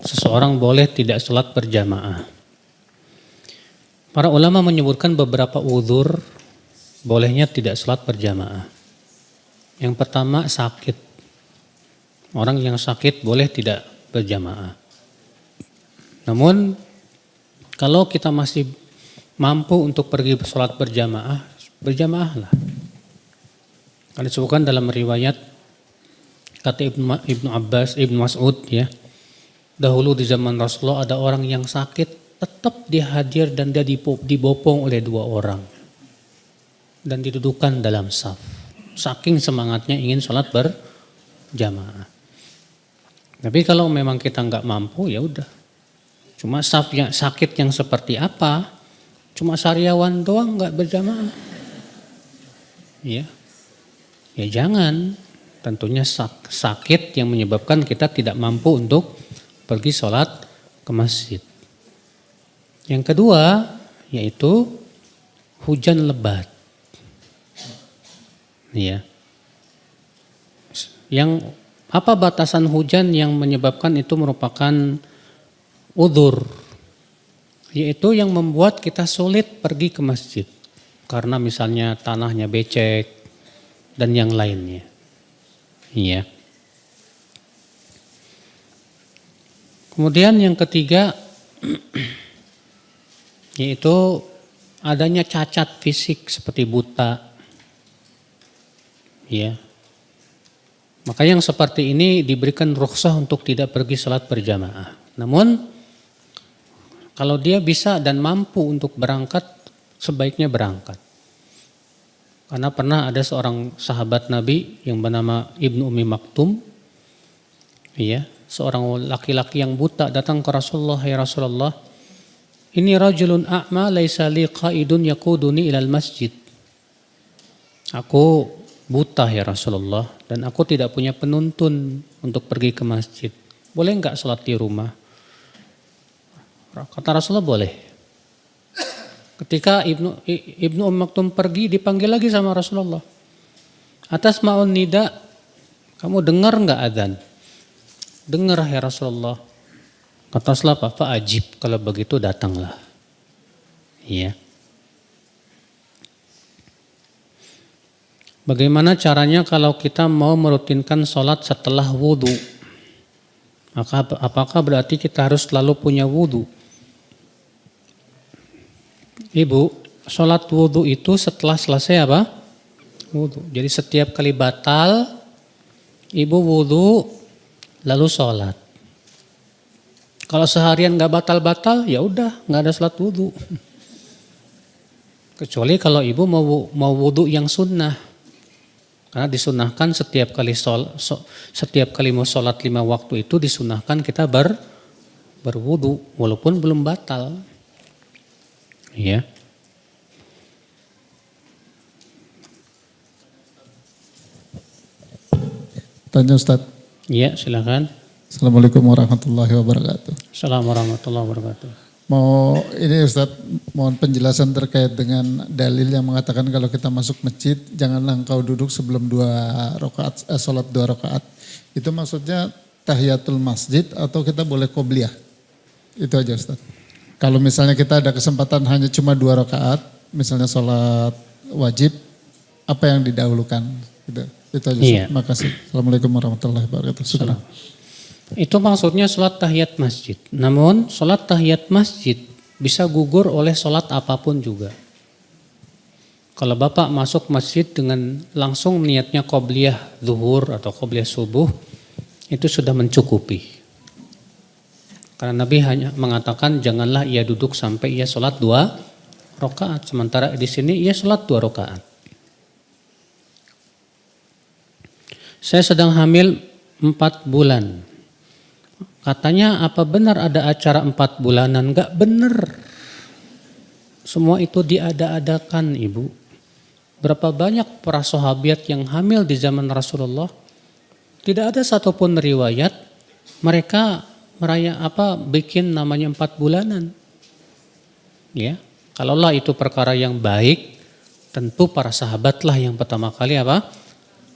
seseorang boleh tidak sholat berjamaah? Para ulama menyebutkan beberapa uzur bolehnya tidak sholat berjamaah. Yang pertama sakit. Orang yang sakit boleh tidak berjamaah. Namun kalau kita masih mampu untuk pergi sholat berjamaah, berjamaahlah. Karena disebutkan dalam riwayat kata Ibnu Abbas, Ibnu Mas'ud ya. Dahulu di zaman Rasulullah ada orang yang sakit, tetap dia hadir dan dia dibopong oleh 2 orang. Dan didudukan dalam saf. Saking semangatnya ingin sholat berjamaah. Tapi kalau memang kita nggak mampu ya udah. Cuma saf yang sakit yang seperti apa? Cuma sariawan doang nggak berjamaah. Ya. Ya jangan, tentunya sakit yang menyebabkan kita tidak mampu untuk pergi sholat ke masjid. Yang kedua yaitu hujan lebat. Ya. Yang apa batasan hujan yang menyebabkan itu merupakan udzur? Yaitu yang membuat kita sulit pergi ke masjid. Karena misalnya tanahnya becek dan yang lainnya. Iya. Kemudian yang ketiga yaitu adanya cacat fisik seperti buta. Ya. Maka yang seperti ini diberikan rukhsah untuk tidak pergi salat berjamaah. Namun kalau dia bisa dan mampu untuk berangkat, sebaiknya berangkat. Karena pernah ada seorang sahabat Nabi yang bernama Ibnu Ummi Maktum, ya, seorang laki-laki yang buta datang ke Rasulullah, ya Rasulullah, ini rajulun a'ma laisa li qaidun yaquduni ilal masjid. Aku buta ya Rasulullah dan aku tidak punya penuntun untuk pergi ke masjid. Boleh enggak sholat di rumah? Kata Rasulullah boleh. Ketika Ibnu Ummi Maktum pergi, dipanggil lagi sama Rasulullah. Atas ma'un nida, kamu dengar enggak adzan? Dengar ya Rasulullah. Kata Rasulullah apa? Fa'ajib, kalau begitu datanglah. Iya. Bagaimana caranya kalau kita mau merutinkan sholat setelah wudhu? Maka apakah berarti kita harus selalu punya wudhu? Ibu, sholat wudhu itu setelah selesai apa? Wudhu. Jadi setiap kali batal, ibu wudhu lalu sholat. Kalau seharian nggak batal-batal, ya udah nggak ada sholat wudhu. Kecuali kalau ibu mau wudhu yang sunnah, karena disunahkan setiap kali mau sholat 5 waktu itu disunahkan kita berwudhu, walaupun belum batal. Ya. Tanya Ustaz. Iya, silakan. Assalamualaikum warahmatullahi wabarakatuh. Assalamualaikum warahmatullahi wabarakatuh. Mau ini Ustaz, mohon penjelasan terkait dengan dalil yang mengatakan kalau kita masuk masjid janganlah engkau duduk sebelum 2 rakaat, sholat 2 rakaat. Itu maksudnya tahiyatul masjid atau kita boleh qobliyah? Itu aja Ustaz. Kalau misalnya kita ada kesempatan hanya cuma 2 rakaat, misalnya sholat wajib, apa yang didahulukan? Gitu. Itu aja Ustaz. Iya. Terima kasih. Assalamualaikum warahmatullahi wabarakatuh. Syukur. Itu maksudnya sholat tahiyat masjid. Namun sholat tahiyat masjid bisa gugur oleh sholat apapun juga. Kalau Bapak masuk masjid dengan langsung niatnya qobliyah zuhur atau qobliyah subuh, itu sudah mencukupi. Karena Nabi hanya mengatakan janganlah ia duduk sampai ia sholat 2 rakaat. Sementara di sini ia sholat 2 rakaat. Saya sedang hamil 4 bulan. Katanya apa benar ada acara 4 bulanan? Enggak benar. Semua itu diada-adakan ibu. Berapa banyak para sahabat yang hamil di zaman Rasulullah? Tidak ada satupun riwayat mereka bikin namanya 4 bulanan. Ya, kalaulah itu perkara yang baik, tentu para sahabatlah yang pertama kali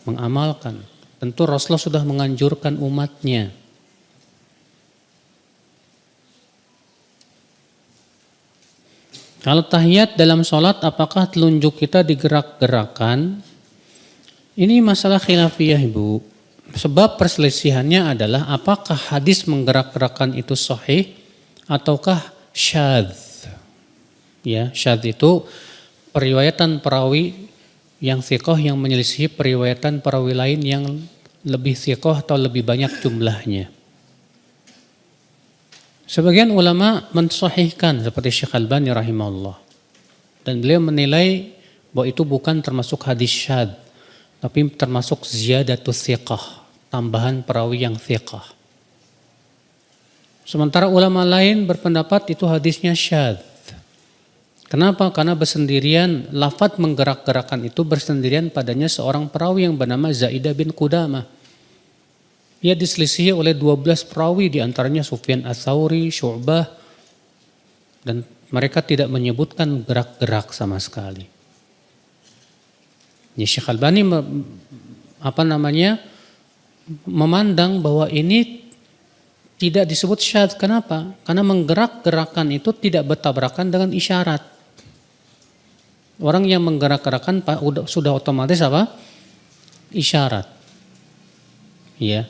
mengamalkan. Tentu Rasulullah sudah menganjurkan umatnya. Kalau tahiyat dalam sholat, apakah telunjuk kita digerak-gerakan? Ini masalah khilafiyah ibu. Sebab perselisihannya adalah apakah hadis menggerak-gerakan itu sahih ataukah syadz. Ya, syadz itu periwayatan perawi yang thiqah yang menyelisihi periwayatan perawi lain yang lebih thiqah atau lebih banyak jumlahnya. Sebagian ulama mensahihkan seperti Syekh Albani rahimahullah. Dan beliau menilai bahwa itu bukan termasuk hadis syadz, tapi termasuk ziyadatus thiqah, tambahan perawi yang thiqah. Sementara ulama lain berpendapat itu hadisnya syadz. Kenapa? Karena bersendirian, lafadz menggerak-gerakan itu bersendirian padanya seorang perawi yang bernama Zaidah bin Qudamah. Ia diselisihi oleh 12 perawi, diantaranya Sufyan Ats-Tsauri, Syu'bah, dan mereka tidak menyebutkan gerak-gerak sama sekali. Ya, Syekh Albani memandang bahwa ini tidak disebut syadz. Kenapa? Karena menggerak-gerakan itu tidak bertabrakan dengan isyarat. Orang yang menggerak-gerakan sudah otomatis isyarat. Ya.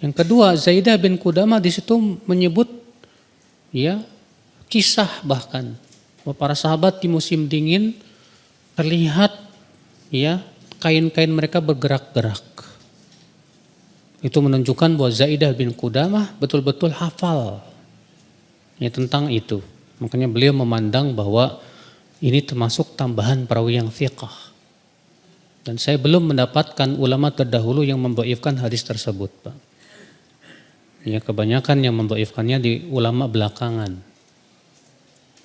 Yang kedua, Zaidah bin Qudamah di situ menyebut kisah bahkan bahwa para sahabat di musim dingin terlihat kain-kain mereka bergerak-gerak. Itu menunjukkan bahwa Zaidah bin Qudamah betul-betul hafal tentang itu. Makanya beliau memandang bahwa ini termasuk tambahan perawi yang thiqah. Dan saya belum mendapatkan ulama terdahulu yang mendhaifkan hadis tersebut, Pak. Ya, kebanyakan yang mendhaifkannya di ulama belakangan.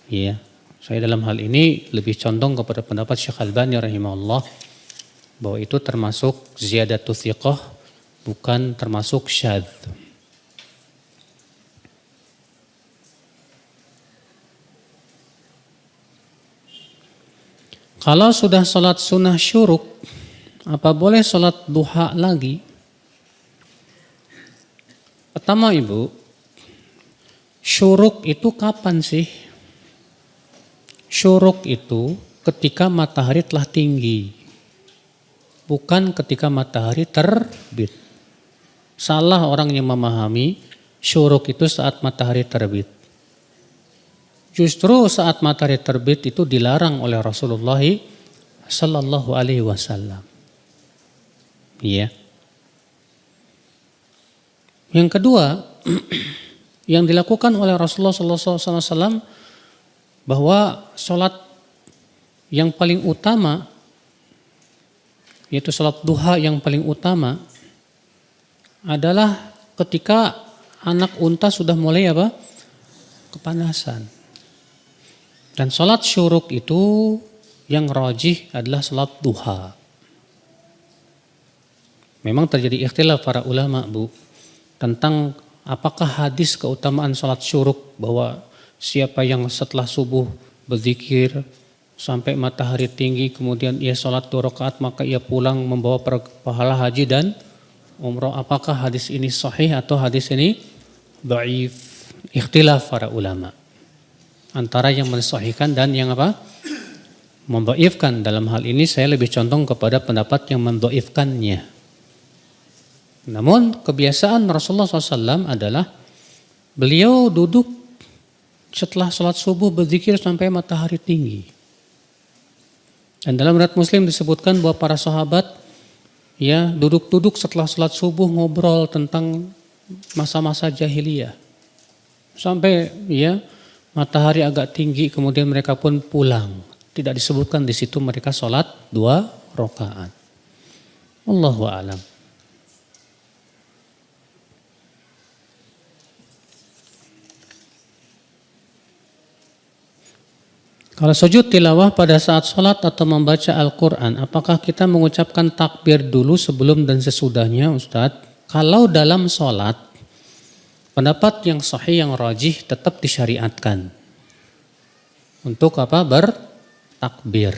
Ya, saya dalam hal ini lebih condong kepada pendapat Syekh Albani rahimahullah bahwa itu termasuk ziyadatus thiqah, bukan termasuk syadz. Kalau sudah sholat sunnah syuruk, apa boleh sholat duha lagi? Pertama ibu, syuruk itu kapan sih? Syuruk itu ketika matahari telah tinggi, bukan ketika matahari terbit. Salah orang yang memahami syuruk itu saat matahari terbit. Justru saat matahari terbit itu dilarang oleh Rasulullah sallallahu alaihi wasallam. Iya. Yang kedua, yang dilakukan oleh Rasulullah SAW bahwa sholat yang paling utama, yaitu sholat duha yang paling utama adalah ketika anak unta sudah mulai apa? Kepanasan. Dan sholat syuruk itu yang rajih adalah sholat duha. Memang terjadi ikhtilaf para ulama, Bu, tentang apakah hadis keutamaan sholat syuruk bahwa siapa yang setelah subuh berzikir sampai matahari tinggi kemudian ia sholat 2 rakaat maka ia pulang membawa pahala haji dan umrah. Apakah hadis ini sahih atau hadis ini dhaif? Ikhtilaf para ulama antara yang mensahihkan dan yang apa? Mendhaifkan. Dalam hal ini saya lebih condong kepada pendapat yang mendhaifkannya. Namun kebiasaan Rasulullah SAW adalah beliau duduk setelah sholat subuh berzikir sampai matahari tinggi. Dan dalam riwayat Muslim disebutkan bahwa para sahabat ya duduk-duduk setelah sholat subuh ngobrol tentang masa-masa jahiliyah. Sampai ya matahari agak tinggi kemudian mereka pun pulang. Tidak disebutkan di situ mereka sholat 2 rakaat. Wallahu a'lam. Kalau sujud tilawah pada saat sholat atau membaca Al-Quran, apakah kita mengucapkan takbir dulu sebelum dan sesudahnya, Ustadz? Kalau dalam sholat, pendapat yang sahih, yang rajih tetap disyariatkan. Untuk apa? Bertakbir.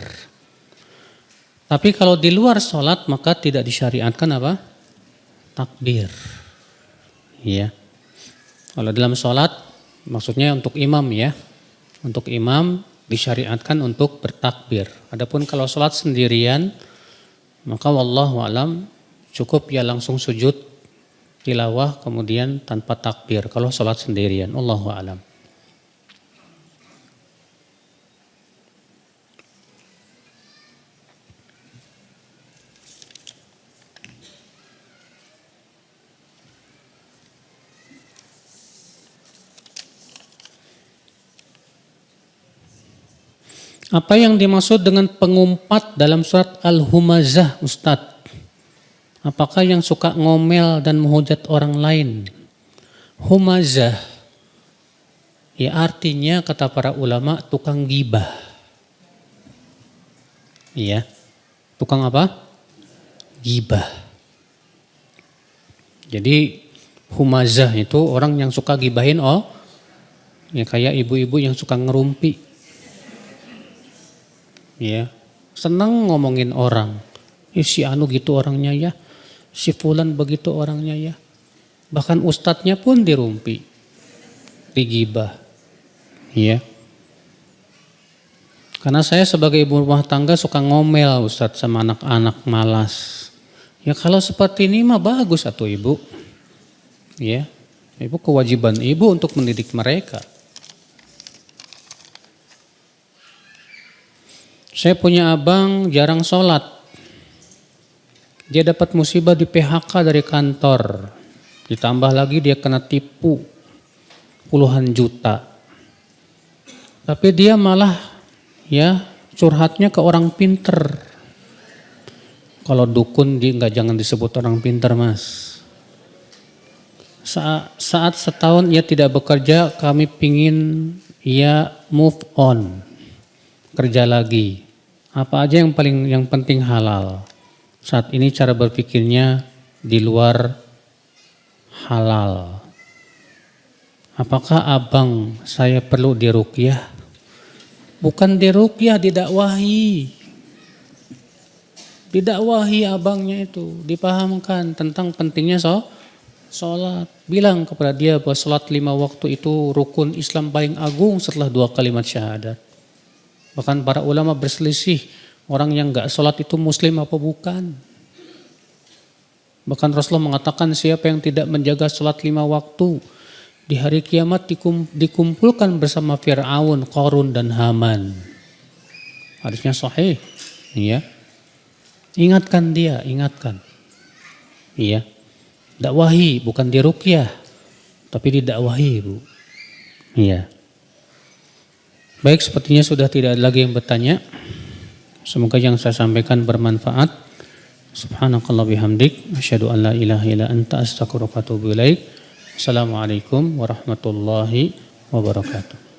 Tapi kalau di luar sholat, maka tidak disyariatkan apa? Takbir. Ya. Kalau dalam sholat, maksudnya untuk imam ya. Untuk imam, disyariatkan untuk bertakbir. Adapun kalau sholat sendirian, maka wallahu alam cukup ya langsung sujud tilawah kemudian tanpa takbir. Kalau sholat sendirian, wallahu alam. Apa yang dimaksud dengan pengumpat dalam surat Al-Humazah, Ustadz? Apakah yang suka ngomel dan menghujat orang lain? Humazah, ya artinya kata para ulama tukang gibah. Iya, tukang apa? Gibah. Jadi humazah itu orang yang suka gibahin, ya kayak ibu-ibu yang suka ngerumpi. Ya, senang ngomongin orang. Si anu gitu orangnya ya, si fulan begitu orangnya ya. Bahkan ustadznya pun dirumpi, digibah. Ya. Karena saya sebagai ibu rumah tangga suka ngomel ustadz sama anak-anak malas. Ya kalau seperti ini mah bagus atuh ibu. Ya, ibu kewajiban ibu untuk mendidik mereka. Saya punya abang jarang sholat. Dia dapat musibah di PHK dari kantor. Ditambah lagi dia kena tipu puluhan juta. Tapi dia malah ya curhatnya ke orang pinter. Kalau dukun jangan disebut orang pinter mas. Saat setahun ia tidak bekerja, kami pingin ia move on, kerja lagi. Apa aja yang penting halal. Saat ini cara berpikirnya di luar halal. Apakah abang saya perlu diruqyah? Bukan diruqyah, didakwahi. Didakwahi abangnya itu, dipahamkan tentang pentingnya sholat. Bilang kepada dia bahwa sholat 5 waktu itu rukun Islam paling agung setelah 2 kalimat syahadat. Bahkan para ulama berselisih, orang yang gak sholat itu muslim apa bukan. Bahkan Rasulullah mengatakan siapa yang tidak menjaga sholat 5 waktu, di hari kiamat dikumpulkan bersama Fir'aun, Qarun dan Haman. Hadisnya sahih. Ya. Ingatkan dia, ingatkan. Iya. Dakwahi, bukan diruqyah, tapi didakwahi, Bu. Iya. Baik, sepertinya sudah tidak ada lagi yang bertanya. Semoga yang saya sampaikan bermanfaat. Subhanakallah bihamdik, asyhadu an la ilaha illa anta astaghfiruka wa atubu ilaik. Assalamualaikum warahmatullahi wabarakatuh.